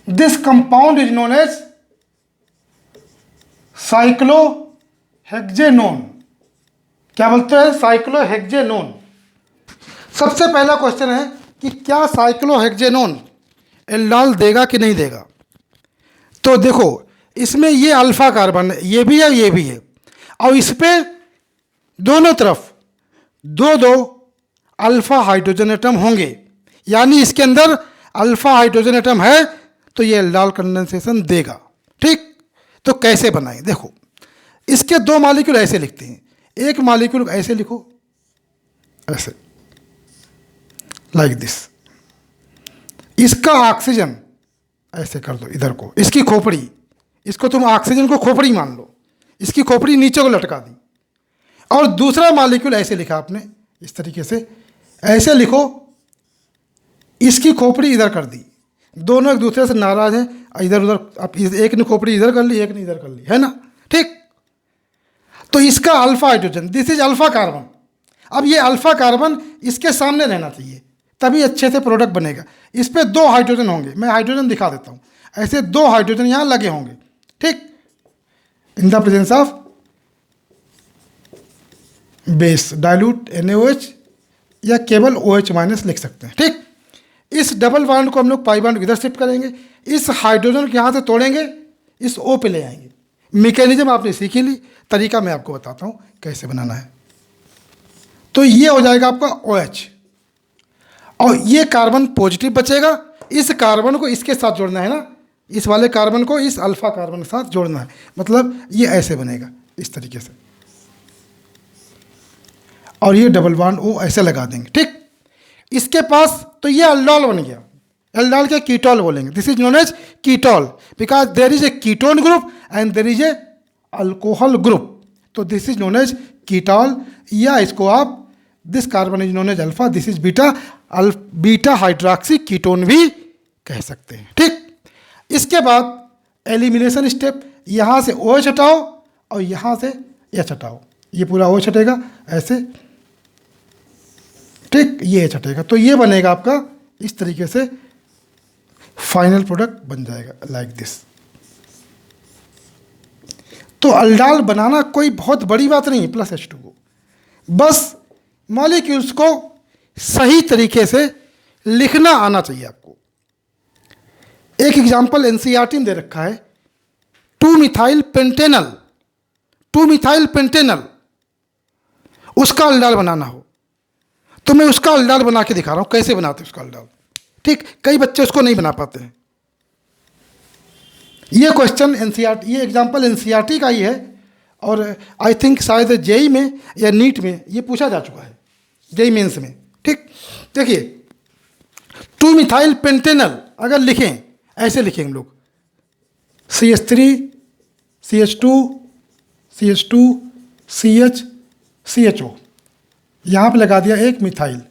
This compound is known as cyclohexanone. क्या बोलते हैं? साइक्लोहेक्सेनोन। सबसे पहला क्वेश्चन है कि क्या साइक्लोहेक्सेनोन एल्डाल देगा कि नहीं देगा। तो देखो इसमें ये अल्फा कार्बन है, ये भी है, ये भी है, और इस पे दोनों तरफ 2-2 अल्फा हाइड्रोजन एटम होंगे, यानी इसके अंदर अल्फा हाइड्रोजन एटम है तो ये एल्डाल कंडेंसेशन देगा, ठीक। तो कैसे बनाएं? देखो इसके 2 मॉलिक्यूल ऐसे लिखते हैं, एक मॉलिक्यूल ऐसे लिखो, ऐसे लाइक दिस। इसका ऑक्सीजन ऐसे कर दो इधर को, इसकी खोपड़ी, इसको तुम ऑक्सीजन को खोपड़ी मान लो, इसकी खोपड़ी नीचे को लटका दी। और दूसरा मॉलिक्यूल ऐसे लिखा आपने, इस तरीके से ऐसे लिखो, इसकी खोपड़ी इधर कर दी। दोनों एक दूसरे से नाराज हैं, इधर उधर, अब एक ने खोपड़ी इधर कर ली, एक ने इधर कर ली, है ना, ठीक। तो इसका alpha hydrogen, this is alpha carbon. अब ये अल्फा कार्बन इसके सामने रहना चाहिए, तभी अच्छे से प्रोडक्ट बनेगा। इस पे 2 हाइड्रोजन होंगे, मैं हाइड्रोजन दिखा देता हूँ, ऐसे 2 हाइड्रोजन यहाँ लगे होंगे, ठीक, इन the presence of base dilute NaOH, या केवल OH माइनस लिख सकते हैं, ठीक। इस डबल बॉन्ड को हम लोग पाई बॉन्ड इधर शिफ्ट करेंगे, इस हाइड्रोजन को यहाँ से तोड़ेंगे, इस O पे ले आएंगे। मैकेनिज्म आपने सीखी ली, तरीका मैं आपको बताता हूँ कैसे बनाना है। तो ये हो जाएगा आपका OH, और ये कार्बन पॉजिटिव बचेगा। इस कार्बन को इसके साथ जोड़ना है ना, इस वाले कार्बन को इस अल्फा कार्बन के साथ जोड़ना है, मतलब ये ऐसे बनेगा इस तरीके से, और ये डबल बॉन्ड O ऐसे लगा देंगे, ठीक। इसके पास तो ये अल्डोल बन गया, अल्डोल के कीटोल बोलेंगे। This is known as ketol because there is a ketone group and there is a alcohol group, तो this is known as ketol, या इसको आप this carbon is known as alpha, this is beta hydroxy ketone भी कह सकते हैं, ठीक। इसके बाद एलिमिनेशन स्टेप, यहाँ से OH हटाओ और यहाँ से H हटाओ, ये पूरा OH हटेगा ऐसे, ठीक, ये H हटेगा, तो ये बनेगा आपका इस तरीके से फाइनल प्रोडक्ट बन जाएगा लाइक दिस। तो अल्डाल बनाना कोई बहुत बड़ी बात नहीं है, प्लस H2O, बस मॉलिक्यूल्स को सही तरीके से लिखना आना चाहिए आपको। एक एग्जांपल एनसीईआरटी में दे रखा है, 2 मिथाइल पेंटेनल, 2 मिथाइल पेंटेनल, उसका अल्डाल बनाना हो तो मैं उसका अल्डाल बना के दिखा रहा हूँ कैसे बनाते हैं उसका अल्डाल, ठीक। कई बच्चे उसको नहीं बना पाते हैं। ये क्वेश्चन एनसीईआरटी, ये एग्जांपल एनसीईआरटी का ही है, और आई थिंक शायद जेईई में या नीट में ये पूछा जा चुका है, जेईई मेंस में, ठीक। देखिए 2 मिथाइल पेंटेनल अगर लिखें, ऐसे लिखेंगे हम लोग, CH3 CH2 CH2 CH CHO, यहाँ पे लगा दिया एक methyl,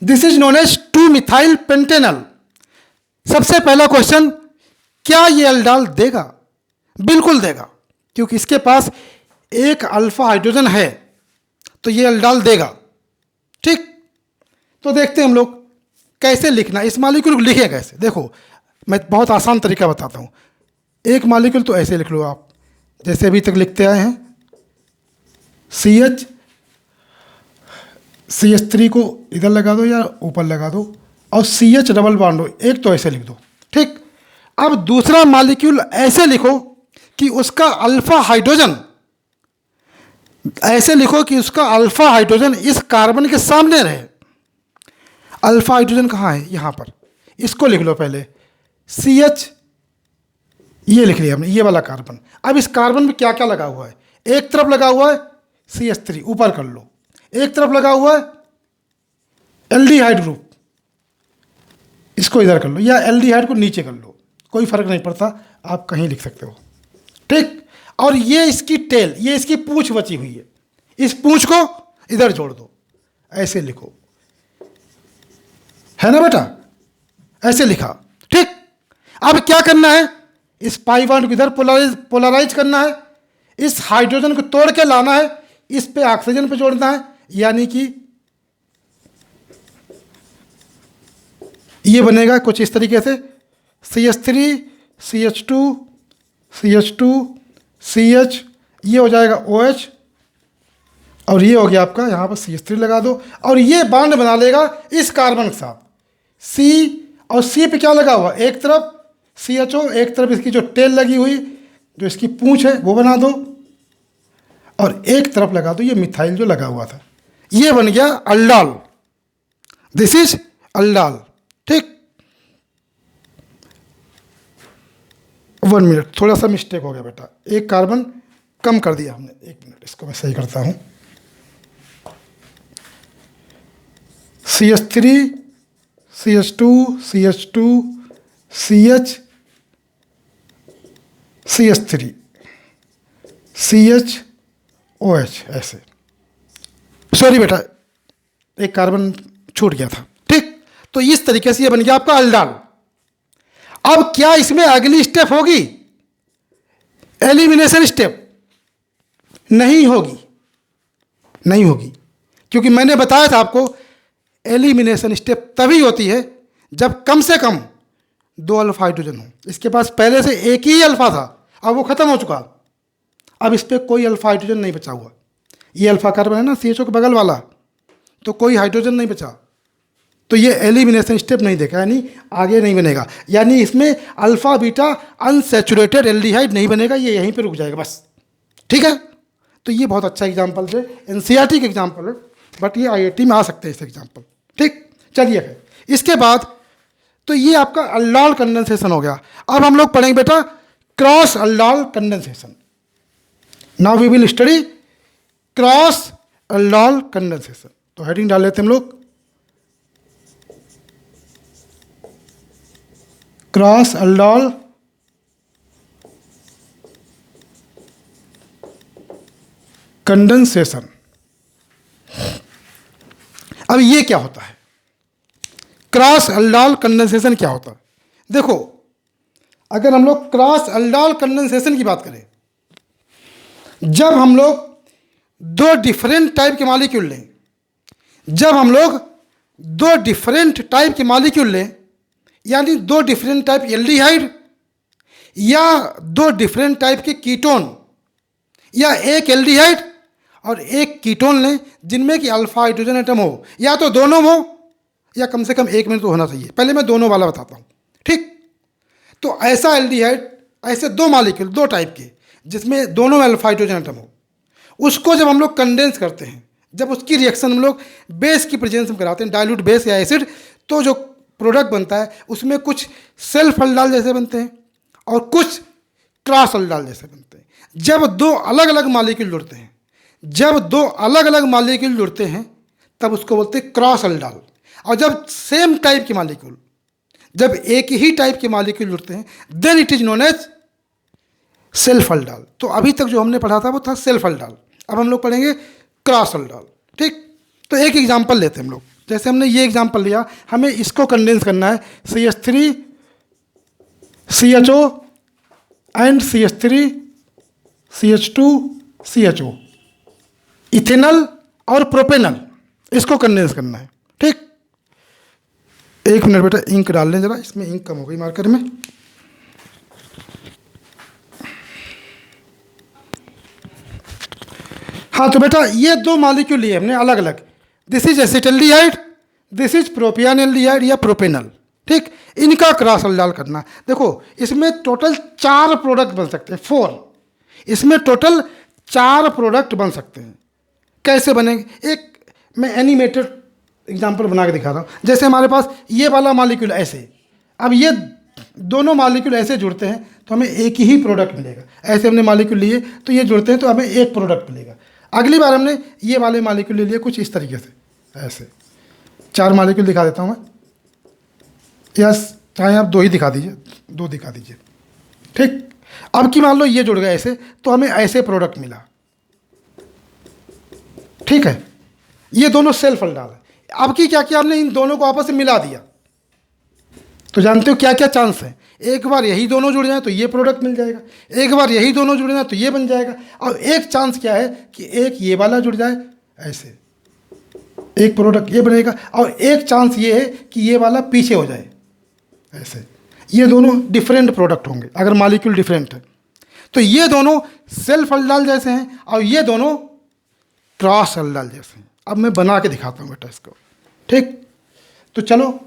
this is known as 2 methyl pentanal. सबसे पहला क्वेश्चन, क्या ये अल्डाल देगा? बिल्कुल देगा, क्योंकि इसके पास एक अल्फा हाइड्रोजन है तो ये अल्डाल देगा, ठीक। तो देखते हैं हम लोग कैसे लिखना, इस मालिक्यूल को लिखें कैसे, देखो मैं बहुत आसान तरीका बताता हूँ। एक मालिक्यूल तो ऐसे लिख लो आप, जैसे अभी तक लिखते आए हैं, CH3 को इधर लगा दो या ऊपर लगा दो, और CH डबल बॉन्ड हो, एक तो ऐसे लिख दो, ठीक। अब दूसरा मालिक्यूल ऐसे लिखो कि उसका अल्फा हाइड्रोजन, ऐसे लिखो कि उसका अल्फा हाइड्रोजन इस कार्बन के सामने रहे। अल्फा हाइड्रोजन कहाँ है, यहाँ पर, इसको लिख लो पहले, CH, ये लिख लिया हमने, ये वाला कार्बन। अब इस कार्बन में क्या क्या लगा हुआ है, एक तरफ लगा हुआ है CH3, ऊपर कर लो, एक तरफ लगा हुआ है एल्डिहाइड ग्रुप, इसको इधर कर लो, या एल्डिहाइड को नीचे कर लो, कोई फर्क नहीं पड़ता, आप कहीं लिख सकते हो, ठीक। और ये इसकी टेल, ये इसकी पूंछ बची हुई है, इस पूंछ को इधर जोड़ दो, ऐसे लिखो, है ना बेटा, ऐसे लिखा, ठीक। अब क्या करना है, इस पाई बॉन्ड को इधर पोलराइज करना है, इस हाइड्रोजन को तोड़ के लाना है, इस पे ऑक्सीजन पे जोड़ना है, यानी कि ये बनेगा कुछ इस तरीके से, CH3 CH2 CH2 CH, ये हो जाएगा OH, और ये हो गया आपका, यहाँ पर CH3 लगा दो, और ये बॉन्ड बना लेगा इस कार्बन के साथ, C, और C पे क्या लगा हुआ, एक तरफ CHO, एक तरफ इसकी जो टेल लगी हुई, जो इसकी पूंछ है वो बना दो, और एक तरफ लगा दो ये मिथाइल जो लगा हुआ था, ये बन गया अल्डाल, दिस इज अल्डाल, ठीक। 1 मिनट, थोड़ा सा मिस्टेक हो गया बेटा, एक कार्बन कम कर दिया हमने, 1 मिनट, इसको मैं सही करता हूँ। CH3 CH2 CH2 CH CH3 CH OH, ऐसे, सॉरी बेटा एक कार्बन छूट गया था, ठीक। तो इस तरीके से ये बन गया आपका अल्डाल। अब क्या इसमें अगली स्टेप होगी, एलिमिनेशन स्टेप? नहीं होगी, नहीं होगी, क्योंकि मैंने बताया था आपको एलिमिनेशन स्टेप तभी होती है जब कम से कम 2 अल्फा हाइड्रोजन हो। इसके पास पहले से एक ही अल्फा था, अब वो खत्म हो चुका, अब इस पर कोई अल्फा हाइड्रोजन नहीं बचा हुआ, ये अल्फा कार्बन है ना CHO के बगल वाला, तो कोई हाइड्रोजन नहीं बचा, तो ये एलिमिनेशन स्टेप नहीं देखा, यानी आगे नहीं बनेगा, यानी इसमें अल्फा बीटा अनसैचुरेटेड एल्डिहाइड नहीं बनेगा, ये यहीं पे रुक जाएगा बस, ठीक है। तो ये बहुत अच्छा एग्जाम्पल है, NCERT के एग्जाम्पल है, बट ये IIT में आ सकते हैं इस एग्जाम्पल, ठीक। चलिए फिर इसके बाद तो ये आपका अल्डाल कंडेंसेशन हो गया। अब हम लोग पढ़ेंगे बेटा cross aldol condensation. Now we will study cross aldol condensation. तो हेडिंग डाल लेते हैं हम लोग, क्रॉस अल्डाल कंडेंसेशन। अब ये क्या होता है, क्रॉस अल्डाल कंडेंसेशन क्या होता है? देखो अगर हम लोग क्रॉस अल्डाल कंडेंसेशन की बात करें, जब हम लोग 2 डिफरेंट टाइप के मॉलिक्यूल लें, जब हम लोग 2 डिफरेंट टाइप के मॉलिक्यूल लें, यानी 2 डिफरेंट टाइप एल्डिहाइड या 2 डिफरेंट टाइप के कीटोन, या एक एल्डिहाइड और एक कीटोन लें जिनमें कि अल्फा हाइड्रोजन एटम हो, या तो दोनों हो या कम से कम एक में तो होना चाहिए। पहले मैं दोनों वाला बताता हूँ, ठीक। तो ऐसा एल्डिहाइड, ऐसे 2 मॉलिक्यूल 2 टाइप के जिसमें दोनों में अल्फा हाइड्रोजन एटम हो, उसको जब हम लोग कंडेंस करते हैं, जब उसकी रिएक्शन हम लोग बेस की प्रेजेंस में कराते हैं, डाइल्यूट बेस या एसिड, तो जो प्रोडक्ट बनता है उसमें कुछ सेल्फ अल्डाल जैसे बनते हैं और कुछ क्रॉस अल्डाल जैसे बनते हैं। जब 2 अलग अलग मॉलिक्यूल जुड़ते हैं, जब 2 अलग अलग मॉलिक्यूल जुड़ते हैं तब उसको बोलते हैं क्रॉस अल्डाल। और जब सेम टाइप के मॉलिक्यूल, जब एक ही टाइप के मॉलिक्यूल जुड़ते हैं, then it is known as self aldol. तो अभी तक जो हमने पढ़ा था वो था सेल्फ अल्डाल, अब हम लोग पढ़ेंगे क्रॉस अल्डाल, ठीक। तो एक एग्जांपल लेते हैं हम लोग, जैसे हमने ये एग्जांपल लिया, हमें इसको कंडेंस करना है, CH3 CHO and CH3 CH2 CHO, ethanal और प्रोपेनल, इसको कंडेंस करना है, ठीक। एक मिनट बेटा, इंक डाल लें जरा, इसमें इंक कम हो गई मार्कर में। हाँ तो बेटा ये दो मॉलिक्यूल लिए हमने अलग अलग, this is acetaldehyde, this is propionaldehyde या प्रोपेनल, ठीक। इनका क्रॉस अल्डाल करना। देखो इसमें टोटल 4 प्रोडक्ट बन सकते हैं, 4, इसमें टोटल 4 प्रोडक्ट बन सकते हैं। कैसे बनेंगे, एक मैं एनिमेटेड एग्जांपल बना के दिखा रहा हूँ। जैसे हमारे पास ये वाला मॉलिक्यूल ऐसे, अब ये दोनों मॉलिक्यूल ऐसे जुड़ते हैं तो हमें एक ही प्रोडक्ट मिलेगा। ऐसे हमने मॉलिक्यूल लिए तो ये जुड़ते हैं तो हमें एक प्रोडक्ट मिलेगा। अगली बार हमने ये वाले मॉलिक्यूल ले लिए कुछ इस तरीके से, ऐसे 4 मॉलिक्यूल दिखा देता हूँ मैं, या चाहे आप 2 ही दिखा दीजिए, 2 दिखा दीजिए, ठीक। अब की मान लो ये जुड़ गए ऐसे तो हमें ऐसे प्रोडक्ट मिला, ठीक है। ये दोनों सेल्फ अल्डाल है। अब की क्या किया हमने, इन दोनों को आपस में मिला दिया। तो जानते हो क्या क्या चांस है, एक बार यही दोनों जुड़ जाए तो ये प्रोडक्ट मिल जाएगा, एक बार यही दोनों जुड़ जाए तो ये बन जाएगा, और एक चांस क्या है कि एक ये वाला जुड़ जाए ऐसे, एक प्रोडक्ट ये बनेगा, और एक चांस ये है कि ये वाला पीछे हो जाए ऐसे। ये दोनों डिफरेंट प्रोडक्ट होंगे अगर मॉलिक्यूल डिफरेंट है। तो ये दोनों सेल्फ अल्डाल जैसे हैं और ये दोनों क्रॉस अल्डाल जैसे हैं। अब मैं बना के दिखाता हूँ बेटा इसको, ठीक। तो चलो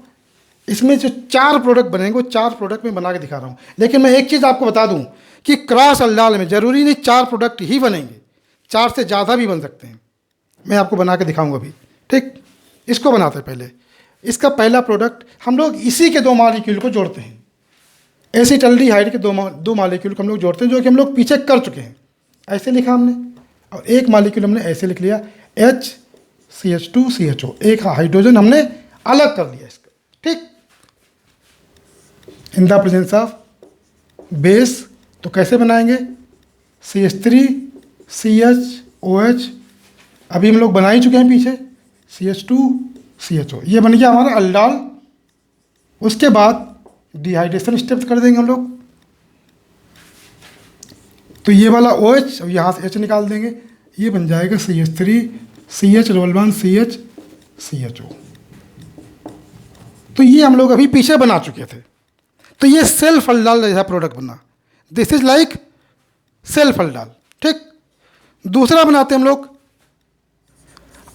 इसमें जो 4 प्रोडक्ट बनेंगे वो 4 प्रोडक्ट में बना के दिखा रहा हूँ। लेकिन मैं एक चीज़ आपको बता दूँ कि क्रॉस अल्डाल में ज़रूरी नहीं 4 प्रोडक्ट ही बनेंगे, 4 से ज़्यादा भी बन सकते हैं। मैं आपको बना के दिखाऊंगा अभी, ठीक। इसको बनाते हैं पहले। इसका पहला प्रोडक्ट हम लोग इसी के 2 मॉलिक्यूल को जोड़ते हैं, एसिटल्डिहाइड के 2 मॉलिक्यूल को हम लोग जोड़ते हैं, जो कि हम लोग पीछे कर चुके हैं। ऐसे लिखा हमने, और एक मॉलिक्यूल हमने ऐसे लिख लिया HCH2CHO, एक हाइड्रोजन हमने अलग कर लिया इसका, ठीक। इन द प्रेजेंस ऑफ बेस तो कैसे बनाएंगे, CH3CHOH, अभी हम लोग बना ही चुके हैं पीछे, CH2CHO, ये बन गया हमारा अल्डाल। उसके बाद डिहाइड्रेशन स्टेप कर देंगे हम लोग, तो ये वाला OH और यहाँ से H निकाल देंगे, ये बन जाएगा CH3CH CHO। तो ये हम लोग अभी पीछे बना चुके थे। तो ये सेल्फ अल्डाल जैसा प्रोडक्ट बना, दिस इज लाइक सेल्फ अल्डाल, ठीक। दूसरा बनाते हैं हम लोग।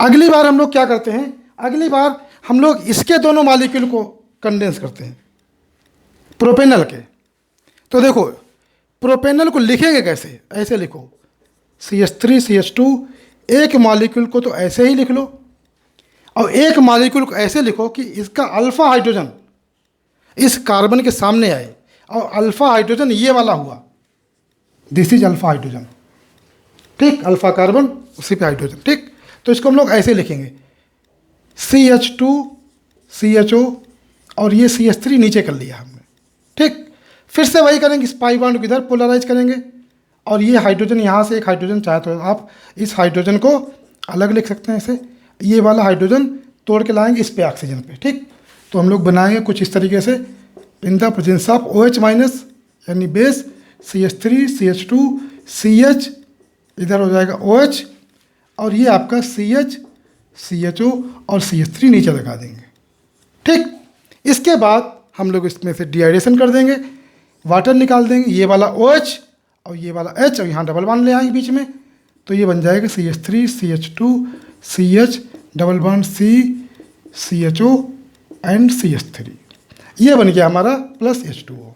अगली बार हम लोग क्या करते हैं, अगली बार हम लोग इसके दोनों मॉलिक्यूल को कंडेंस करते हैं प्रोपेनल के। तो देखो प्रोपेनल को लिखेंगे कैसे, ऐसे लिखो CH3CH2, एक मॉलिक्यूल को तो ऐसे ही लिख लो, और एक मॉलिक्यूल को ऐसे लिखो कि इसका अल्फा हाइड्रोजन इस कार्बन के सामने आए, और अल्फा हाइड्रोजन ये वाला हुआ, दिस इज अल्फा हाइड्रोजन, ठीक। अल्फा कार्बन उसी पे हाइड्रोजन, ठीक। तो इसको हम लोग ऐसे लिखेंगे CH2CHO, और ये CH3 नीचे कर लिया हमने, ठीक। फिर से वही करेंगे, इस पाई बॉन्ड को इधर पोलराइज करेंगे, और ये हाइड्रोजन यहाँ से एक हाइड्रोजन चाहे तो आप इस हाइड्रोजन को अलग लिख सकते हैं ऐसे, ये वाला हाइड्रोजन तोड़ के लाएंगे इस पे ऑक्सीजन पे, ठीक। तो हम लोग बनाएंगे कुछ इस तरीके से, इन the presence of OH minus यानी बेस, CH3CH2CH, इधर हो जाएगा OH, और ये आपका CH CHO और CH3 नीचे लगा देंगे, ठीक। इसके बाद हम लोग इसमें से डिहाइड्रेशन कर देंगे, वाटर निकाल देंगे, ये वाला OH और ये वाला H, और यहाँ डबल बॉन्ड ले आएंगे बीच में, तो ये बन जाएगा CH3CH2CH double bond CCHO and CH3, ये बन गया हमारा plus H2O,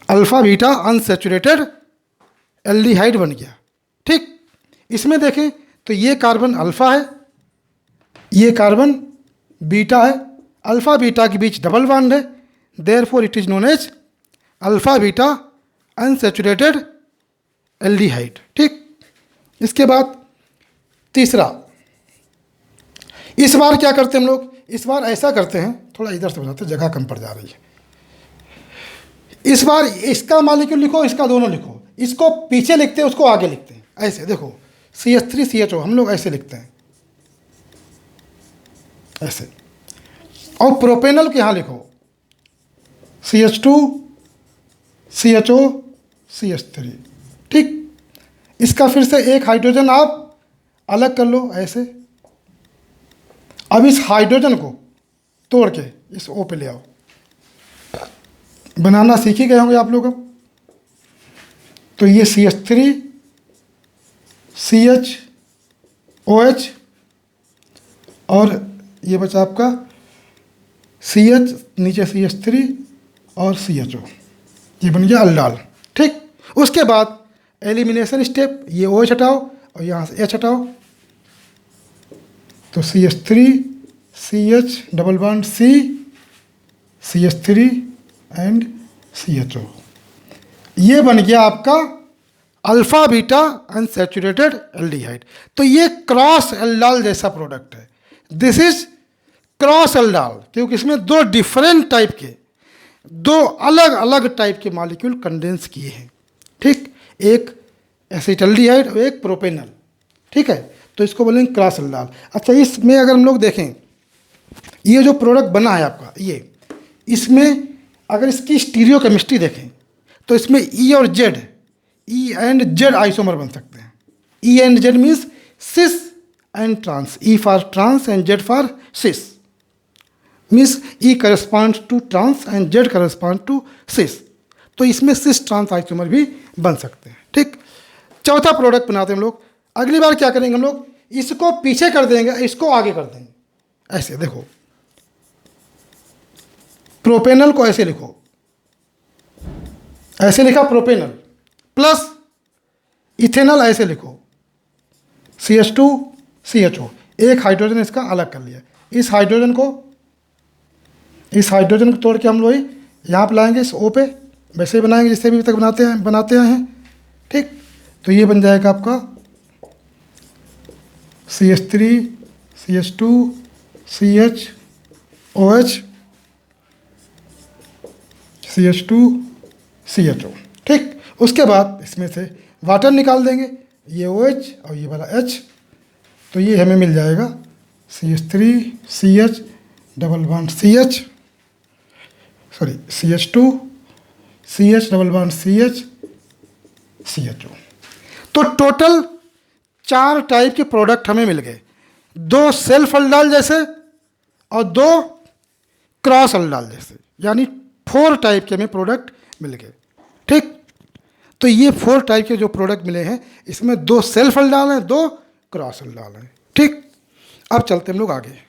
alpha beta unsaturated aldehyde बन गया, ठीक। इसमें देखें तो ये कार्बन अल्फा है, ये कार्बन बीटा है, अल्फा बीटा के बीच डबल बॉन्ड है, therefore it is known as alpha beta unsaturated aldehyde, ठीक। इसके बाद तीसरा, इस बार क्या करते हैं हम लोग, इस बार ऐसा करते हैं, थोड़ा इधर से बनाते हैं, जगह कम पड़ जा रही है। इस बार इसका मॉलिक्यूल लिखो, इसका दोनों लिखो, इसको पीछे लिखते हैं, उसको आगे लिखते हैं, ऐसे देखो CH3CHO हम लोग ऐसे लिखते हैं ऐसे, और प्रोपेनल के यहाँ लिखो CH2CHO CH3, ठीक। इसका फिर से एक हाइड्रोजन आप अलग कर लो ऐसे। अब इस हाइड्रोजन को तोड़ के इस O पे ले आओ। बनाना सीख ही गए होंगे आप लोग अब। तो ये CH3 CH और ये बचा आपका CH, नीचे CH3 और CHO, ये बन गया अल्डाल। ठीक, उसके बाद एलिमिनेशन स्टेप, ये OH हटाओ और यहाँ से H हटाओ, तो CH3 CH double bond C CH3 and CHO, ये बन गया आपका अल्फा बीटा अनसैचुरेटेड एल्डिहाइड। तो ये क्रॉस एल्डाल जैसा प्रोडक्ट है। दिस इज क्रॉस एल्डाल, क्योंकि इसमें दो डिफरेंट टाइप के, दो अलग अलग टाइप के मॉलिक्यूल कंडेंस किए हैं। ठीक, एक एसिटल्डिहाइड और एक प्रोपेनल। ठीक है, तो इसको बोलेंगे क्रॉस एल्डाल। अच्छा, इसमें अगर हम लोग देखें, ये जो प्रोडक्ट बना है आपका, ये इसमें अगर इसकी स्टीरियो केमिस्ट्री देखें तो इसमें ई और Z, E and Z isomer बन सकते हैं। E and Z means cis and trans, E for trans and Z for cis, means E correspond to trans and Z correspond to cis. तो इसमें cis trans isomer भी बन सकते हैं। ठीक, चौथा प्रोडक्ट बनाते हैं हम लोग। अगली बार क्या करेंगे हम लोग, इसको पीछे कर देंगे, इसको आगे कर देंगे। ऐसे देखो, प्रोपेनल को ऐसे लिखो, ऐसे लिखा प्रोपेनल, प्लस इथेनॉल ऐसे लिखो CH2 CHO, एक हाइड्रोजन इसका अलग कर लिया। इस हाइड्रोजन को तोड़ के हम लोग यहाँ पे लाएंगे, इस O पे वैसे ही बनाएंगे जिससे भी तक बनाते हैं। ठीक, तो ये बन जाएगा आपका CH3 CH2 CH OH CH2 CHO। ठीक, उसके बाद इसमें से वाटर निकाल देंगे, ये OH और ये वाला H, तो ये हमें मिल जाएगा CH3 CH double bond CH, sorry CH2 CH double bond CH CHO। तो टोटल 4 टाइप के प्रोडक्ट हमें मिल गए, 2 सेल्फ अल्डाल जैसे और 2 क्रॉस अल्डाल जैसे, यानी 4 टाइप के हमें प्रोडक्ट मिल गए। ठीक, तो ये 4 टाइप के जो प्रोडक्ट मिले हैं, इसमें 2 सेल्फ अल्डाल हैं, 2 क्रॉस अल्डाल हैं। ठीक, अब चलते हम लोग आगे।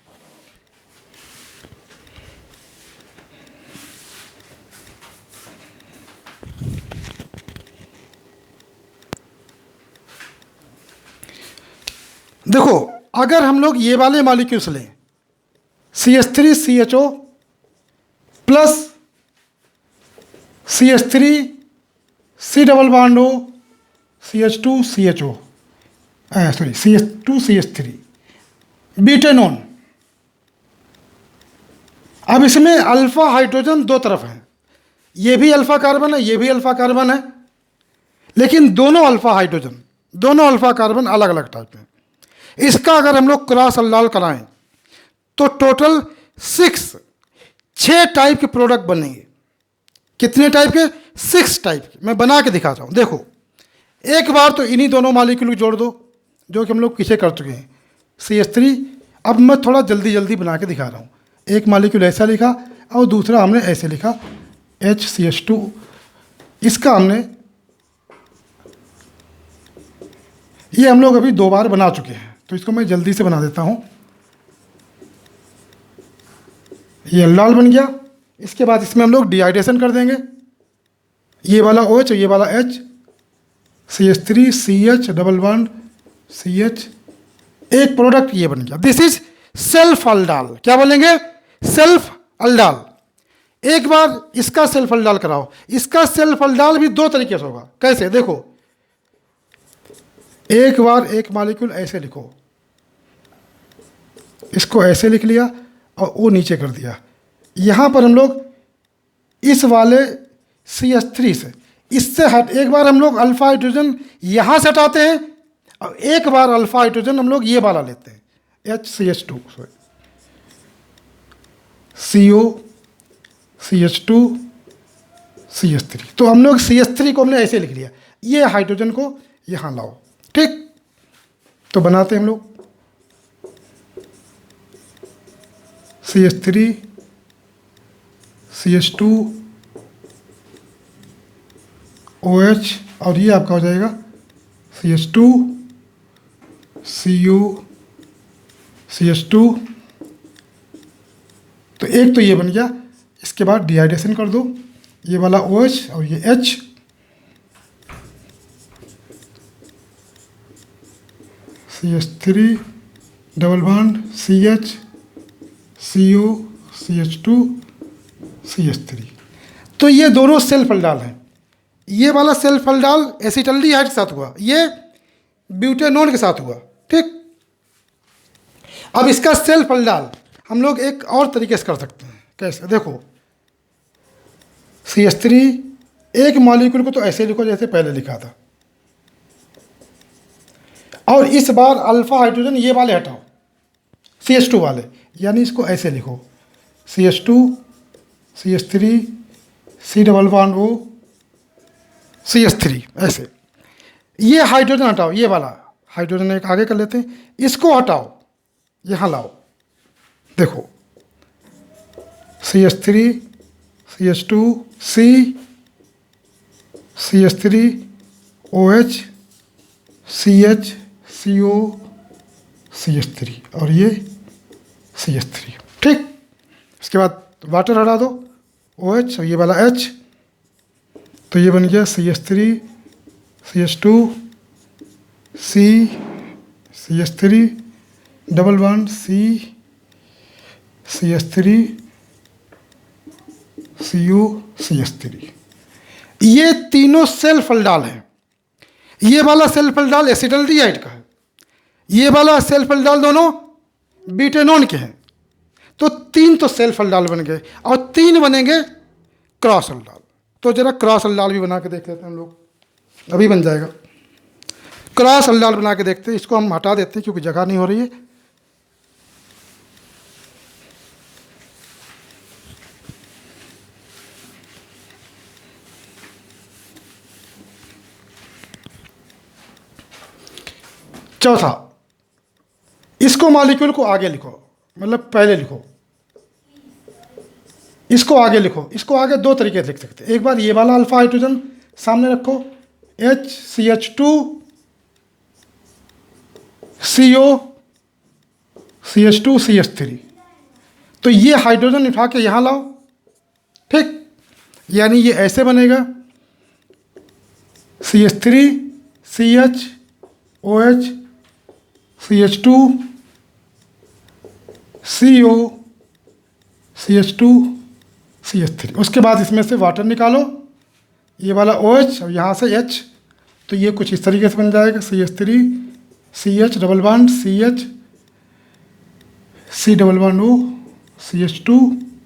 देखो, अगर हम लोग ये वाले मॉलिक्यूल्स लें, CH3 CHO plus CH3 C double bond O CH2 CHO, sorry CH2 CH3 बीटेनोन। अब इसमें अल्फा हाइड्रोजन 2 तरफ हैं, ये भी अल्फा कार्बन है, ये भी अल्फा कार्बन है, लेकिन दोनों अल्फा हाइड्रोजन, दोनों अल्फा कार्बन अलग अलग टाइप हैं। इसका अगर हम लोग क्रॉस अल्डाल कराएं तो टोटल 6 टाइप के प्रोडक्ट बनेंगे। कितने टाइप के? 6 टाइप के। मैं बना के दिखाता हूँ। देखो, एक बार तो इन्हीं दोनों मॉलिक्यूल को जोड़ दो जो कि हम लोग पीछे कर चुके हैं, CH3। अब मैं थोड़ा जल्दी जल्दी बना के दिखा रहा हूँ। एक मॉलिक्यूल ऐसा लिखा और दूसरा हमने ऐसे लिखा HCH2। इसका हमने, ये हम लोग अभी 2 बार बना चुके हैं, तो इसको मैं जल्दी से बना देता हूँ। ये अल्डाल बन गया। इसके बाद इसमें हम लोग डिहाइड्रेशन कर देंगे, ये वाला OH और ये वाला H, CH3 CH double bond CH, एक प्रोडक्ट ये बन गया। This is self aldol. क्या बोलेंगे? Self aldol. एक बार इसका सेल्फ अल्डाल कराओ। इसका सेल्फ अल्डाल भी 2 तरीके से होगा। कैसे? देखो, एक बार एक मॉलिक्यूल ऐसे लिखो, इसको ऐसे लिख लिया और वो नीचे कर दिया। यहाँ पर हम लोग इस वाले CH3 से, इससे हट, एक बार हम लोग अल्फा हाइड्रोजन यहाँ से हटाते हैं और एक बार अल्फा हाइड्रोजन हम लोग ये वाला लेते हैं, HCH2 CO CH2 CH3। तो हम लोग CH3 को हमने ऐसे लिख लिया, ये हाइड्रोजन को यहाँ लाओ। ठीक, तो बनाते हैं हम लोग CH3 CH2 OH, और ये आपका हो जाएगा CH2 Cu CH2। तो एक तो ये बन गया। इसके बाद डिहाइड्रेशन कर दो, ये वाला OH और ये H, CH3 double bond CH CO CH2 CH3। तो ये दोनों सेल्फ अल्डाल हैं। ये वाला सेल्फ अल्डाल एसिटल्डिहाइड के साथ हुआ, ये ब्यूटेनोन के साथ हुआ, ठीक। अब इसका सेल्फ अल्डाल हम लोग एक और तरीके से कर सकते हैं। कैसे? देखो, CH3 एक मॉलिक्यूल को तो ऐसे लिखो जैसे पहले लिखा था, और इस बार अल्फा हाइड्रोजन ये वाले हटाओ, CH2 वाले, यानी इसको ऐसे लिखो CH2 CH3 C double bond O CH3, ऐसे। ये हाइड्रोजन हटाओ, ये वाला हाइड्रोजन एक आगे कर लेते हैं, इसको हटाओ, यहाँ लाओ, देखो CH3 CH2 C CH3 OH CH CO CH3 और ये CH3, ठीक। इसके बाद वाटर हटा दो, OH और ये वाला H, तो ये बन गया CH3 CH2 C CH3 double bond C CH3 CO CH3। ये तीनों सेल्फ अल्डाल हैं। ये वाला सेल्फ अल्डाल एसिटल्डिहाइड का है, ये वाला सेल्फ अल्डाल दोनों ब्यूटेनोन के हैं। तो तीन तो सेल्फ अल्डाल बन गए और तीन बनेंगे क्रॉस अल्डाल। तो जरा क्रॉस अल्डाल भी बना के देख लेते हैं हम लोग, अभी बन जाएगा। क्रॉस अल्डाल बना के देखते हैं, इसको हम हटा देते हैं क्योंकि जगह नहीं हो रही है। चौथा, इसको मॉलिक्यूल को आगे लिखो, मतलब पहले लिखो, इसको आगे लिखो। इसको आगे दो तरीके से लिख सकते हैं। एक बार ये वाला अल्फा हाइड्रोजन सामने रखो, HCH2 CO CH2 CH3, तो ये हाइड्रोजन उठा के यहाँ लाओ, ठीक। यानी ये ऐसे बनेगा CH3 CH OH CH2 CO CH2 CH3। उसके बाद इसमें से वाटर निकालो, ये वाला OH और यहाँ से H, तो ये कुछ इस तरीके से बन जाएगा CH3 CH double bond CH C double bond O CH2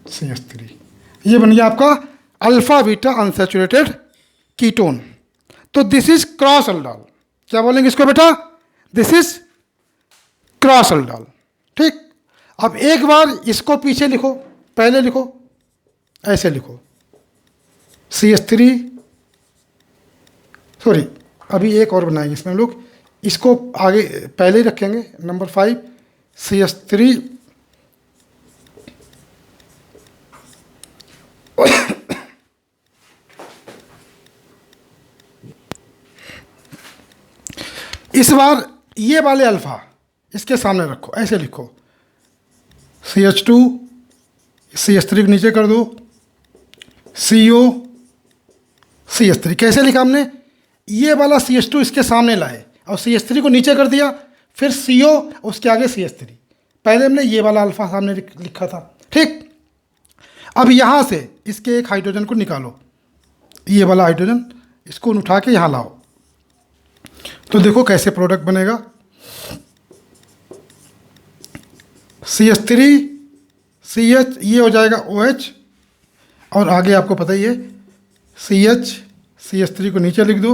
CH3। ये बन गया आपका अल्फा बीटा अनसैचुरेटेड कीटोन। तो दिस इज क्रॉस अल्डाल। क्या बोलेंगे इसको बेटा? दिस इज क्रॉस अल्डाल, ठीक। अब एक बार इसको पीछे लिखो, पहले लिखो, ऐसे लिखो CH3, सॉरी अभी एक और बनाएंगे इसमें हम लोग, इसको आगे पहले ही रखेंगे, नंबर 5 CH3 इस बार ये वाले अल्फा इसके सामने रखो, ऐसे लिखो CH2 CH3 को नीचे कर दो, CO CH3। कैसे लिखा हमने? ये वाला CH2 इसके सामने लाए और CH3 को नीचे कर दिया, फिर CO उसके आगे CH3। पहले हमने ये वाला अल्फा सामने लिखा था, ठीक। अब यहाँ से इसके एक हाइड्रोजन को निकालो, ये वाला हाइड्रोजन, इसको उठा के यहाँ लाओ, तो देखो कैसे प्रोडक्ट बनेगा। CH3 CH, ये हो जाएगा OH, और आगे आपको पता ही है CH CH3 को नीचे लिख दो,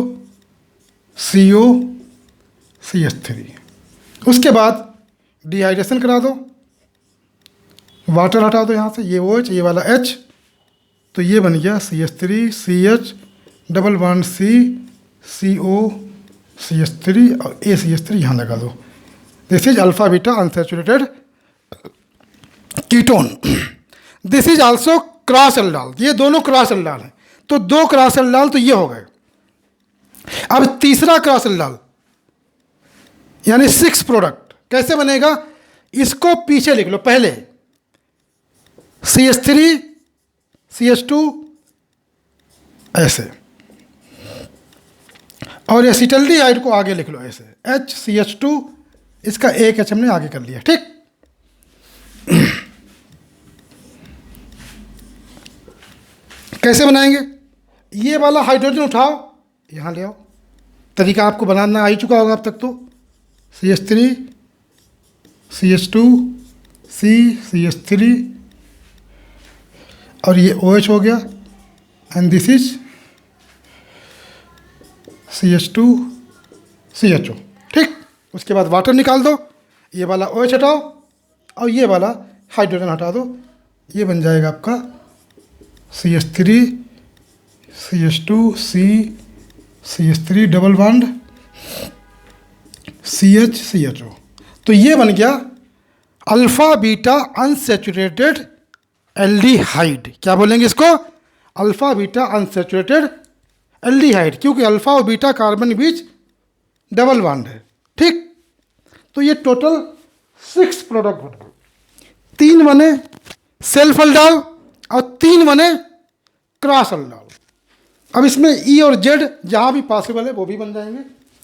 CO CH3। उसके बाद डिहाइड्रेशन करा दो, वाटर हटा दो यहाँ से, ये OH ये वाला H, तो ये बन गया CH3 CH double bond C CO CH3 और ACH3 यहाँ लगा दो। This is alpha beta unsaturated ketone. This is also cross aldol, ये दोनों क्रॉस एल्डाल हैं, तो दो क्रॉस एल्डाल तो ये हो गए। अब तीसरा क्रॉस एल्डाल यानी 6 प्रोडक्ट कैसे बनेगा, इसको पीछे लिख लो पहले, CH3 CH2 ऐसे, और एसिटल्डिहाइड को आगे लिख लो ऐसे, HCH2, इसका एक H हमने आगे कर लिया, ठीक। कैसे बनाएंगे, ये वाला हाइड्रोजन उठाओ यहाँ ले आओ, तरीका आपको बनाना आ ही चुका होगा अब तक तो, CH3 CH2 CH3 और ये OH हो गया, and this is CH2 CHO, ठीक। उसके बाद वाटर निकाल दो, ये वाला OH हटाओ और ये वाला हाइड्रोजन हटा दो, ये बन जाएगा आपका CH3 CH2 CH3 double bond CHO। तो ये बन गया अल्फा बीटा अनसैचुरेटेड एल्डिहाइड। क्या बोलेंगे इसको, अल्फा बीटा अनसैचुरेटेड एल्डिहाइड, क्योंकि अल्फा और बीटा कार्बन के बीच डबल बॉन्ड है, ठीक। तो ये टोटल 6 प्रोडक्ट बने, 3 बने सेल्फ एल्डाल और 3 बने क्रॉस एल्डाल। अब इसमें E और Z जहाँ भी पॉसिबल है वो भी बन जाएंगे,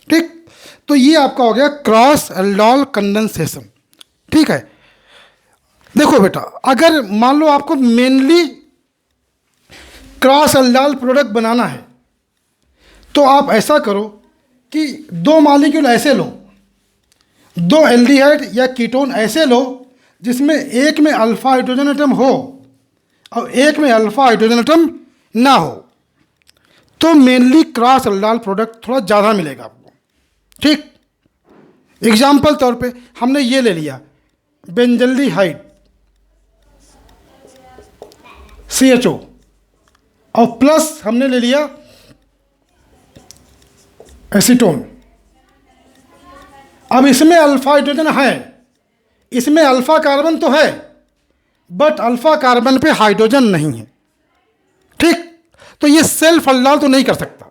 ठीक। तो ये आपका हो गया क्रॉस एल्डाल कंडेंसेशन, ठीक है। देखो बेटा, अगर मान लो आपको मेनली क्रॉस एल्डाल प्रोडक्ट बनाना है तो आप ऐसा करो कि 2 मॉलिक्यूल ऐसे लो, 2 एल्डिहाइड या कीटोन ऐसे लो जिसमें एक में अल्फा हाइड्रोजन एटम हो और एक में अल्फा हाइड्रोजन एटम ना हो, तो मेनली क्रॉस एल्डाल प्रोडक्ट थोड़ा ज़्यादा मिलेगा आपको, ठीक। एग्जाम्पल तौर पे हमने ये ले लिया बेंजल्डिहाइड CHO और प्लस हमने ले लिया एसीटोन। अब इसमें अल्फा हाइड्रोजन है, इसमें अल्फा कार्बन तो है, बट अल्फा कार्बन पे हाइड्रोजन नहीं है, ठीक। तो ये सेल्फ एल्डाल तो नहीं कर सकता,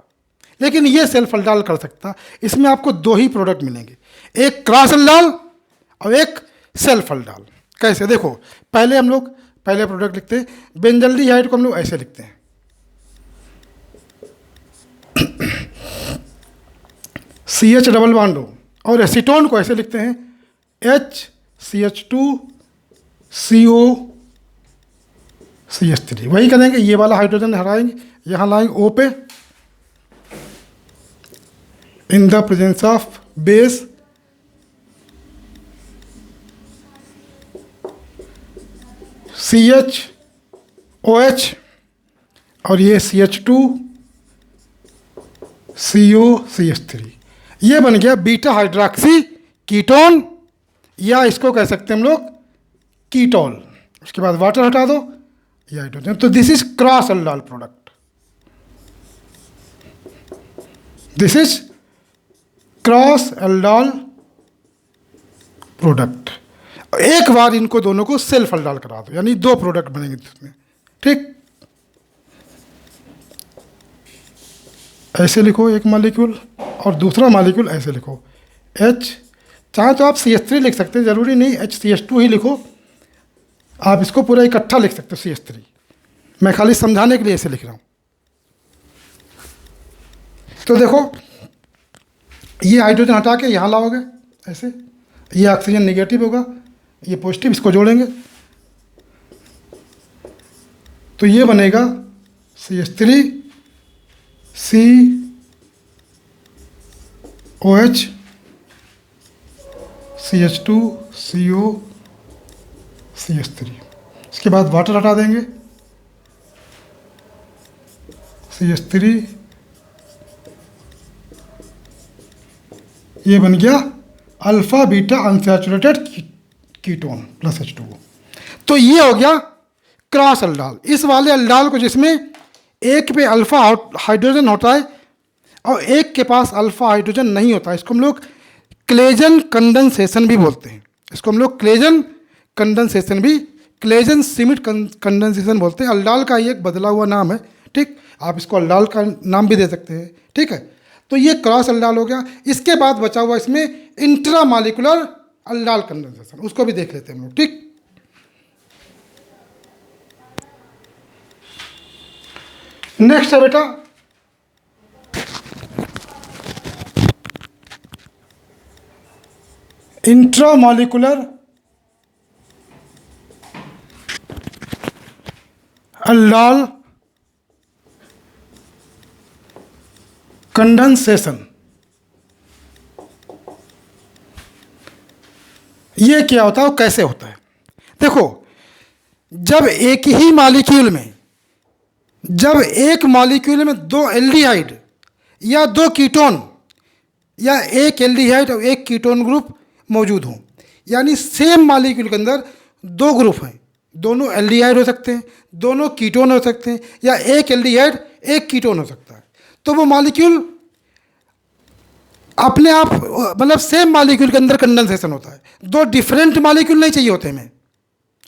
लेकिन ये सेल्फ एल्डाल कर सकता। इसमें आपको 2 ही प्रोडक्ट मिलेंगे, एक क्रॉस एल्डाल और एक सेल्फ एल्डाल। कैसे, देखो पहले हम लोग पहले प्रोडक्ट लिखते हैं, बेंजल्डिहाइड को हम लोग ऐसे लिखते हैं CH डबल बॉन्ड हो, और एसीटोन को ऐसे लिखते हैं HCH2 CO CH3। वही करेंगे, ये वाला हाइड्रोजन हटाएंगे, यहाँ लाएंगे O पे, इन the presence of base CHOH और ये CH2 CO CH3। ये बन गया बीटा हाइड्रोक्सी कीटोन, या इसको कह सकते हैं हम लोग कीटोल। उसके बाद वाटर हटा दो, ये हाइड्रोजन। तो this is cross aldol product, this is cross aldol product. एक बार इनको दोनों को सेल्फ एल्डाल करा दो, यानी 2 प्रोडक्ट बनेंगे इसमें, ठीक। ऐसे लिखो एक मॉलिक्यूल और दूसरा मॉलिक्यूल ऐसे लिखो H, चाहे तो आप CH3 लिख सकते हैं, ज़रूरी नहीं HCH2 ही लिखो, आप इसको पूरा इकट्ठा लिख सकते हो CH3। मैं खाली समझाने के लिए ऐसे लिख रहा हूँ। तो देखो ये हाइड्रोजन हटा के यहाँ लाओगे ऐसे, ये ऑक्सीजन नेगेटिव होगा, ये पॉजिटिव, इसको जोड़ेंगे तो ये बनेगा CH3 COH CH2 CO CH3। इसके बाद वाटर हटा देंगे, CH3, ये बन गया alpha beta unsaturated ketone plus H2O। तो ये हो गया क्रॉस एल्डाल। इस वाले एल्डाल को जिसमें एक पे अल्फा हाइड्रोजन होता है और एक के पास अल्फा हाइड्रोजन नहीं होता है, इसको हम लोग क्लेजन कंडेंसेशन भी बोलते हैं, इसको हम लोग क्लेजन कंडेंसेशन भी क्लेजन श्मिट कंडेंसेशन बोलते हैं। अल्डाल का ये एक बदला हुआ नाम है, ठीक। आप इसको अल्डाल का नाम भी दे सकते हैं, ठीक है। तो ये क्रॉस अल्डाल हो गया। इसके बाद बचा हुआ इसमें इंट्रामॉलिक्यूलर अल्डाल कंडेंसेशन, उसको भी देख लेते हैं हम लोग, ठीक। नेक्स्ट है बेटा इंट्रामॉलिक्यूलर अल्डाल कंडेंसेशन। ये क्या होता है और कैसे होता है? देखो, जब एक ही मॉलिक्यूल में, जब एक मॉलिक्यूल में दो एल्डिहाइड या दो कीटोन या एक एल्डिहाइड और एक कीटोन ग्रुप मौजूद हों, यानी सेम मॉलिक्यूल के अंदर दो ग्रुप हैं, दोनों एल्डिहाइड हो सकते हैं, दोनों कीटोन हो सकते हैं, या एक एल्डिहाइड एक कीटोन हो सकता है, तो वो मॉलिक्यूल अपने आप, मतलब सेम मॉलिक्यूल के अंदर कंडेंसेशन होता है। दो डिफरेंट मॉलिक्यूल नहीं चाहिए होते हमें,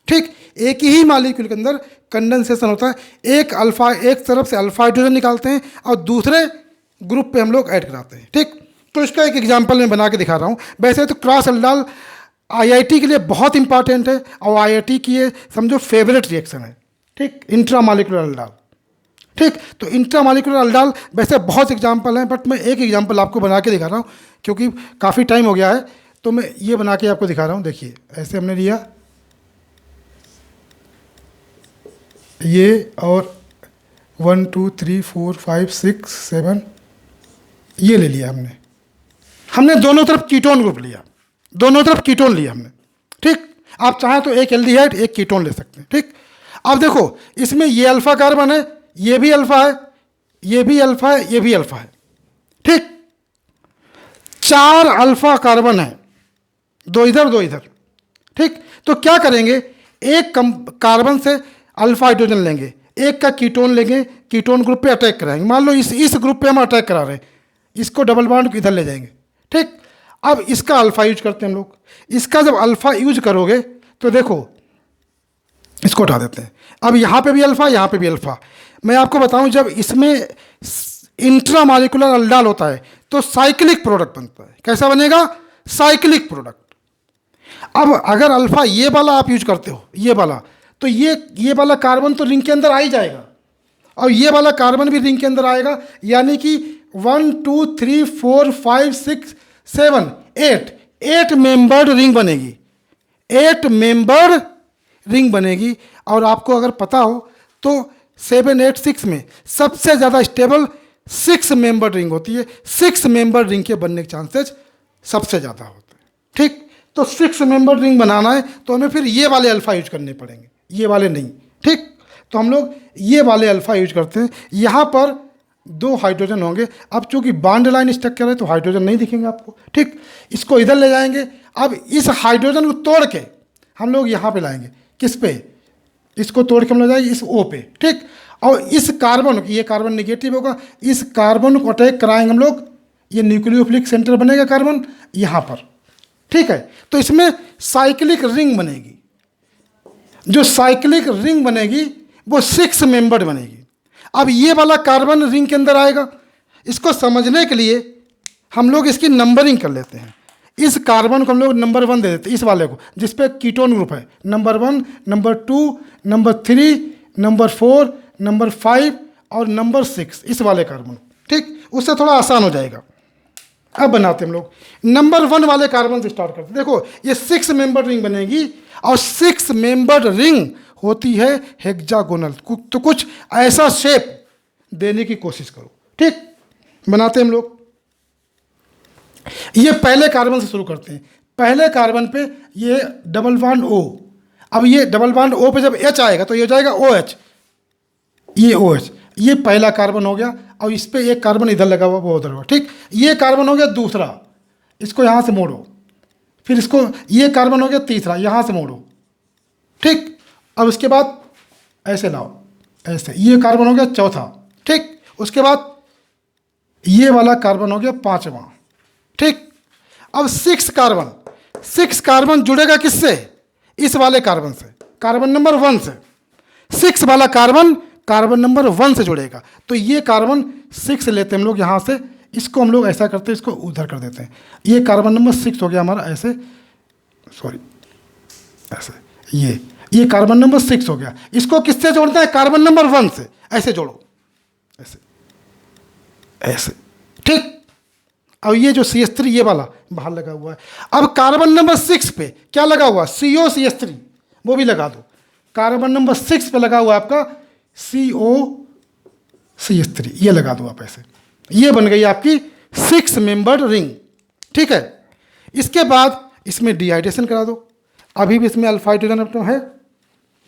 ठीक। एक ही मॉलिक्यूल के अंदर कंडेंसेशन होता है। एक अल्फा, एक तरफ से अल्फा हाइड्रोजन निकालते हैं और दूसरे ग्रुप पे हम लोग ऐड कराते हैं, ठीक। तो इसका एक एग्जांपल मैं बना के दिखा रहा हूँ। वैसे तो क्रॉस अल्डाल आईआईटी के लिए बहुत इंपॉर्टेंट है और आईआईटी की ये समझो फेवरेट रिएक्शन है, ठीक। इंट्रामॉलिक्यूलर अल्डाल, ठीक। तो इंट्रामॉलिक्यूलर अल्डाल वैसे बहुत एग्जांपल हैं, बट मैं एक एग्जांपल आपको बना के दिखा रहा हूँ क्योंकि काफ़ी टाइम हो गया है, तो मैं ये बना के आपको दिखा रहा हूँ। देखिए, ऐसे हमने लिया ये, और 1 2 3 4 5 6 7 ये ले लिया हमने दोनों तरफ कीटोन ग्रुप लिया, दोनों तरफ कीटोन लिया हमने, ठीक। आप चाहें तो एक एल्डिहाइड एक कीटोन ले सकते हैं, ठीक। अब देखो, इसमें ये अल्फा कार्बन है, ये भी अल्फा है, ये भी अल्फा है, ये भी अल्फा है, ठीक। 4 अल्फा कार्बन है, दो इधर दो इधर, ठीक। तो क्या करेंगे, एक कार्बन से अल्फा हाइड्रोजन लेंगे, एक का कीटोन लेंगे, कीटोन ग्रुप पे अटैक कराएंगे। मान लो इस ग्रुप पे हम अटैक करा रहे हैं, इसको डबल बॉन्ड इधर ले जाएंगे, ठीक। अब इसका अल्फा यूज करते हैं हम लोग। इसका जब अल्फा यूज करोगे तो देखो, इसको उठा देते हैं। अब यहाँ पे भी अल्फा, यहाँ पे भी अल्फा। मैं आपको बताऊं, जब इसमें इंट्रामॉलिक्यूलर अल्डाल होता है तो साइक्लिक प्रोडक्ट बनता है। कैसा बनेगा? Cyclic product. अब अगर अल्फा ये वाला आप यूज करते हो, ये वाला, तो ये वाला कार्बन तो रिंग के अंदर आ ही जाएगा और ये वाला कार्बन भी रिंग के अंदर आएगा, यानी कि 1 2 3 4 5 6 7 8 मेंबर्ड रिंग बनेगी, 8 मेंबर्ड रिंग बनेगी। और आपको अगर पता हो तो 7 8 6 में सबसे ज़्यादा स्टेबल 6 मेंबर्ड रिंग होती है। 6 मेंबर्ड रिंग के बनने के चांसेस सबसे ज़्यादा होते हैं, ठीक। तो 6 मेंबर्ड रिंग बनाना है तो हमें फिर ये वाले अल्फा यूज करने पड़ेंगे, ये वाले नहीं, ठीक। तो हम लोग ये वाले अल्फा यूज करते हैं। यहाँ पर 2 हाइड्रोजन होंगे। अब चूंकि बॉन्ड लाइन स्ट्रक्चर है तो हाइड्रोजन नहीं दिखेंगे आपको, ठीक। इसको इधर ले जाएंगे। अब इस हाइड्रोजन को तोड़ के हम लोग यहाँ पे लाएंगे, किस पे? इसको तोड़ के हम ले जाएंगे इस O पे, ठीक। और इस कार्बन, ये कार्बन निगेटिव होगा, इस कार्बन को अटैक कराएंगे हम लोग, ये न्यूक्लियोफिलिक सेंटर बनेगा कार्बन यहाँ पर, ठीक है। तो इसमें साइक्लिक रिंग बनेगी। जो साइक्लिक रिंग बनेगी वो 6 मेंबर्ड बनेगी। अब ये वाला कार्बन रिंग के अंदर आएगा। इसको समझने के लिए हम लोग इसकी नंबरिंग कर लेते हैं। इस कार्बन को हम लोग नंबर 1 दे देते हैं, इस वाले को जिस पे कीटोन ग्रुप है, number 1, number 2, number 3, number 4, number 5 और नंबर 6, इस वाले कार्बन, ठीक। उससे थोड़ा आसान हो जाएगा। अब बनाते हम लोग नंबर 1 वाले कार्बन से स्टार्ट करते हैं। देखो, ये 6 मेंबर रिंग बनेगी और 6 मेंबर्ड रिंग होती है हेक्सागोनल। तो कुछ ऐसा शेप देने की कोशिश करो, ठीक। बनाते हम लोग। ये पहले कार्बन से शुरू करते हैं। पहले कार्बन पे ये डबल बॉन्ड O। अब ये डबल बॉन्ड O पे जब H आएगा तो ये हो जाएगा OH, ये OH। ये पहला कार्बन हो गया और इस पे एक कार्बन इधर लगा हुआ, वो उधर हुआ, ठीक। ये कार्बन हो गया दूसरा, इसको यहाँ से मोड़ो। फिर इसको, ये कार्बन हो गया तीसरा, यहाँ से मोड़ो, ठीक। अब इसके बाद ऐसे लाओ, ऐसे। ये कार्बन हो गया चौथा, ठीक। उसके बाद ये वाला कार्बन हो गया 5वां, ठीक। अब 6 कार्बन जुड़ेगा किससे? इस वाले कार्बन से। कार्बन नंबर 1 से, 6 वाला कार्बन कार्बन नंबर 1 से जुड़ेगा। तो ये कार्बन 6 लेते हैं हम लोग यहाँ से, इसको हम लोग ऐसा करते हैं, इसको उधर कर देते हैं। ये कार्बन नंबर 6 हो गया हमारा, ऐसे, सॉरी ऐसे, ये कार्बन नंबर 6 हो गया। इसको किससे जोड़ना है? कार्बन नंबर 1 से। ऐसे जोड़ो, ऐसे ऐसे, ठीक। अब ये जो CH3 ये वाला बाहर लगा हुआ है। अब कार्बन नंबर 6 पे क्या लगा हुआ? COCH3, वो भी लगा दो। कार्बन नंबर 6 पे लगा हुआ आपका COCH3, ये लगा दो आप ऐसे। ये बन गई आपकी 6 मेंबर्ड रिंग, ठीक है। इसके बाद इसमें डिहाइड्रेशन करा दो। अभी भी इसमें अल्फा हाइड्रोजन एटम है,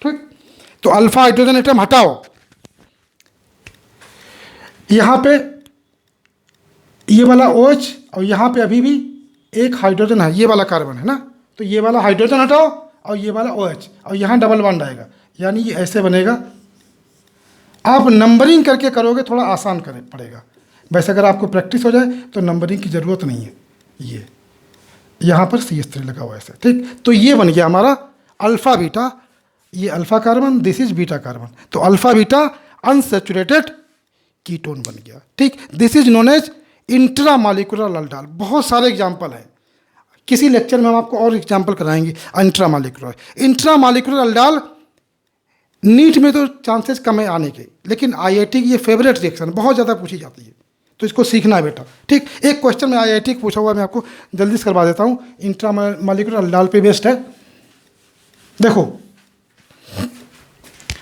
ठीक। तो अल्फा हाइड्रोजन एटम हटाओ, यहां पे ये वाला OH और यहाँ पे अभी भी एक हाइड्रोजन है, ये वाला कार्बन है ना, तो ये वाला हाइड्रोजन हटाओ और ये वाला OH, और यहाँ डबल बॉन्ड आएगा, यानी ये ऐसे बनेगा। आप नंबरिंग करके करोगे थोड़ा आसान पड़ेगा। वैसे अगर आपको प्रैक्टिस हो जाए तो नंबरिंग की ज़रूरत नहीं है। ये यहाँ पर CH3 लगा हुआ है ऐसे, ठीक। तो ये बन गया हमारा अल्फ़ा बीटा, ये alpha carbon, this is beta carbon. तो अल्फ़ा बीटा अनसैचुरेटेड कीटोन बन गया, ठीक। This is known as intramolecular aldol. बहुत सारे एग्जाम्पल हैं, किसी लेक्चर में हम आपको और एग्जाम्पल कराएंगे इंट्रा मालिकुलर अल्डाल। नीट में तो चांसेस कम है आने के, लेकिन IIT की ये फेवरेट रिएक्शन बहुत ज़्यादा पूछी जाती है, तो इसको सीखना है बेटा, ठीक। एक क्वेश्चन में IIT पूछा हुआ है, मैं आपको जल्दी से करवा देता हूँ। इंट्रा मालिकुलर अल्डाल पे बेस्ड है। देखो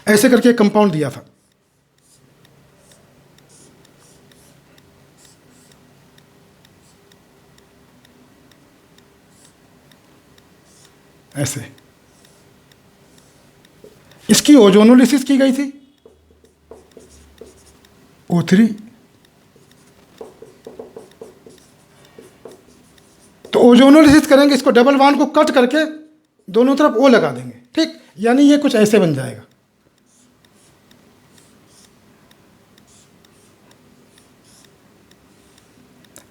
ऐसे करके एक कंपाउंड दिया था, ऐसे, इसकी ओजोनोलिसिस की गई थी, O3। तो ओजोनोलिसिस करेंगे, इसको डबल बॉन्ड को कट करके दोनों तरफ O लगा देंगे, ठीक। यानी ये कुछ ऐसे बन जाएगा।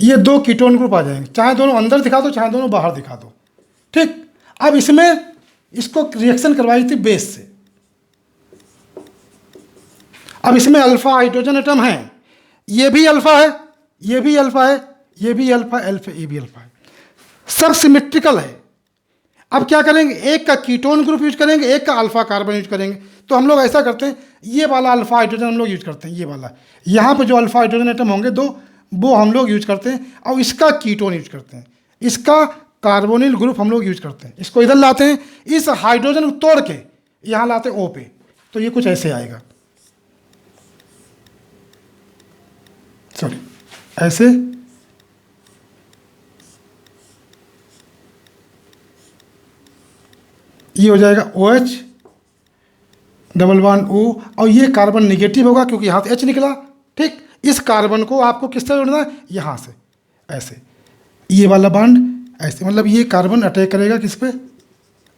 ये 2 कीटोन ग्रुप आ जाएंगे, चाहे दोनों अंदर दिखा दो चाहे दोनों बाहर दिखा दो, ठीक। अब इसमें इसको रिएक्शन करवाई थी बेस से। अब इसमें अल्फा हाइड्रोजन एटम है, ये भी अल्फा है, ये भी अल्फा है, ये भी अल्फा, अल्फा ये भी अल्फा है, सब सिमेट्रिकल है। अब क्या करेंगे? एक का कीटोन ग्रुप यूज करेंगे, एक का अल्फा कार्बन यूज करेंगे। तो हम लोग ऐसा करते हैं, ये वाला अल्फा हाइड्रोजन हम लोग यूज करते हैं, ये वाला, यहाँ पे जो अल्फा हाइड्रोजन एटम होंगे 2, वो हम लोग यूज करते हैं, और इसका कीटोन यूज करते हैं, इसका कार्बोनिल ग्रुप हम लोग यूज करते हैं। इसको इधर लाते हैं, इस हाइड्रोजन को तोड़ के यहाँ लाते हैं O पे, तो ये कुछ ऐसे आएगा, सॉरी ऐसे, ये हो जाएगा OH डबल बॉन्ड O, और ये कार्बन निगेटिव होगा क्योंकि यहाँ से H निकला, ठीक। इस कार्बन को आपको किससे जोड़ना है? यहाँ से, ऐसे, ये वाला बॉन्ड ऐसे, मतलब ये कार्बन अटैक करेगा किस पे?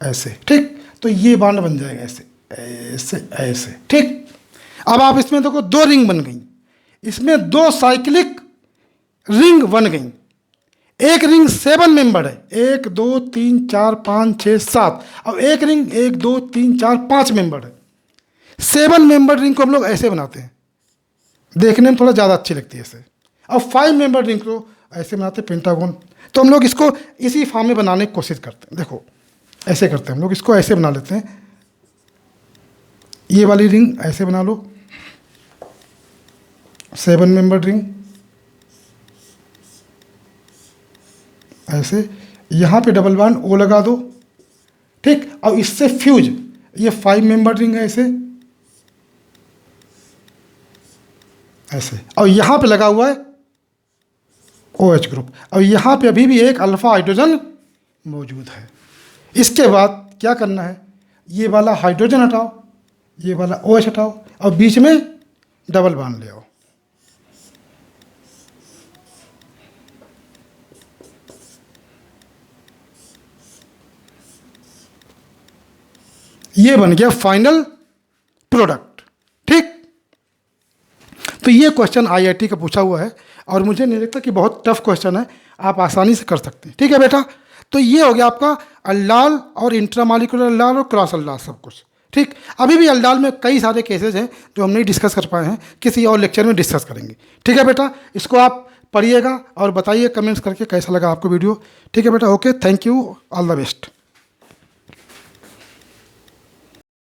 ऐसे, ठीक। तो ये बॉन्ड बन जाएगा ऐसे ऐसे ऐसे, ठीक। अब आप इसमें देखो 2 रिंग बन गई, इसमें 2 साइक्लिक रिंग बन गई। एक रिंग 7 मेंबर है, 1 2 3 4 5 6 7, अब एक रिंग 1 2 3 4 5 मेंबर है। 7 मेंबर रिंग को हम लोग ऐसे बनाते हैं, देखने में थोड़ा ज़्यादा अच्छी लगती है ऐसे। अब 5 मेंबर रिंग को ऐसे बनाते हैं, पेंटागोन। तो हम लोग इसको इसी फॉर्म में बनाने की कोशिश करते हैं। देखो ऐसे करते हैं हम लोग, इसको ऐसे बना लेते हैं, ये वाली रिंग ऐसे बना लो, 7 मेंबर रिंग ऐसे, यहाँ पे डबल बॉन्ड O लगा दो, ठीक। और इससे फ्यूज, ये 5 मेंबर रिंग है ऐसे ऐसे, और यहाँ पे लगा हुआ है OH ग्रुप, और यहाँ पे अभी भी एक अल्फा हाइड्रोजन मौजूद है। इसके बाद क्या करना है? ये वाला हाइड्रोजन हटाओ, ये वाला OH हटाओ, और बीच में डबल बॉन्ड ले आओ। ये बन गया फाइनल प्रोडक्ट, ठीक। तो ये क्वेश्चन IIT का पूछा हुआ है, और मुझे नहीं लगता कि बहुत टफ क्वेश्चन है, आप आसानी से कर सकते हैं, ठीक है बेटा। तो ये हो गया आपका अल्डाल और इंट्रामालिकुलर अल्डाल और क्रॉस अल्डाल सब कुछ। ठीक, अभी भी अल्डाल में कई सारे केसेस हैं जो हम नहीं डिस्कस कर पाए हैं, किसी और लेक्चर में डिस्कस करेंगे। ठीक है बेटा, इसको आप पढ़िएगा और बताइए कमेंट्स करके कैसा लगा आपको वीडियो। ठीक है बेटा, okay, thank you, all the best.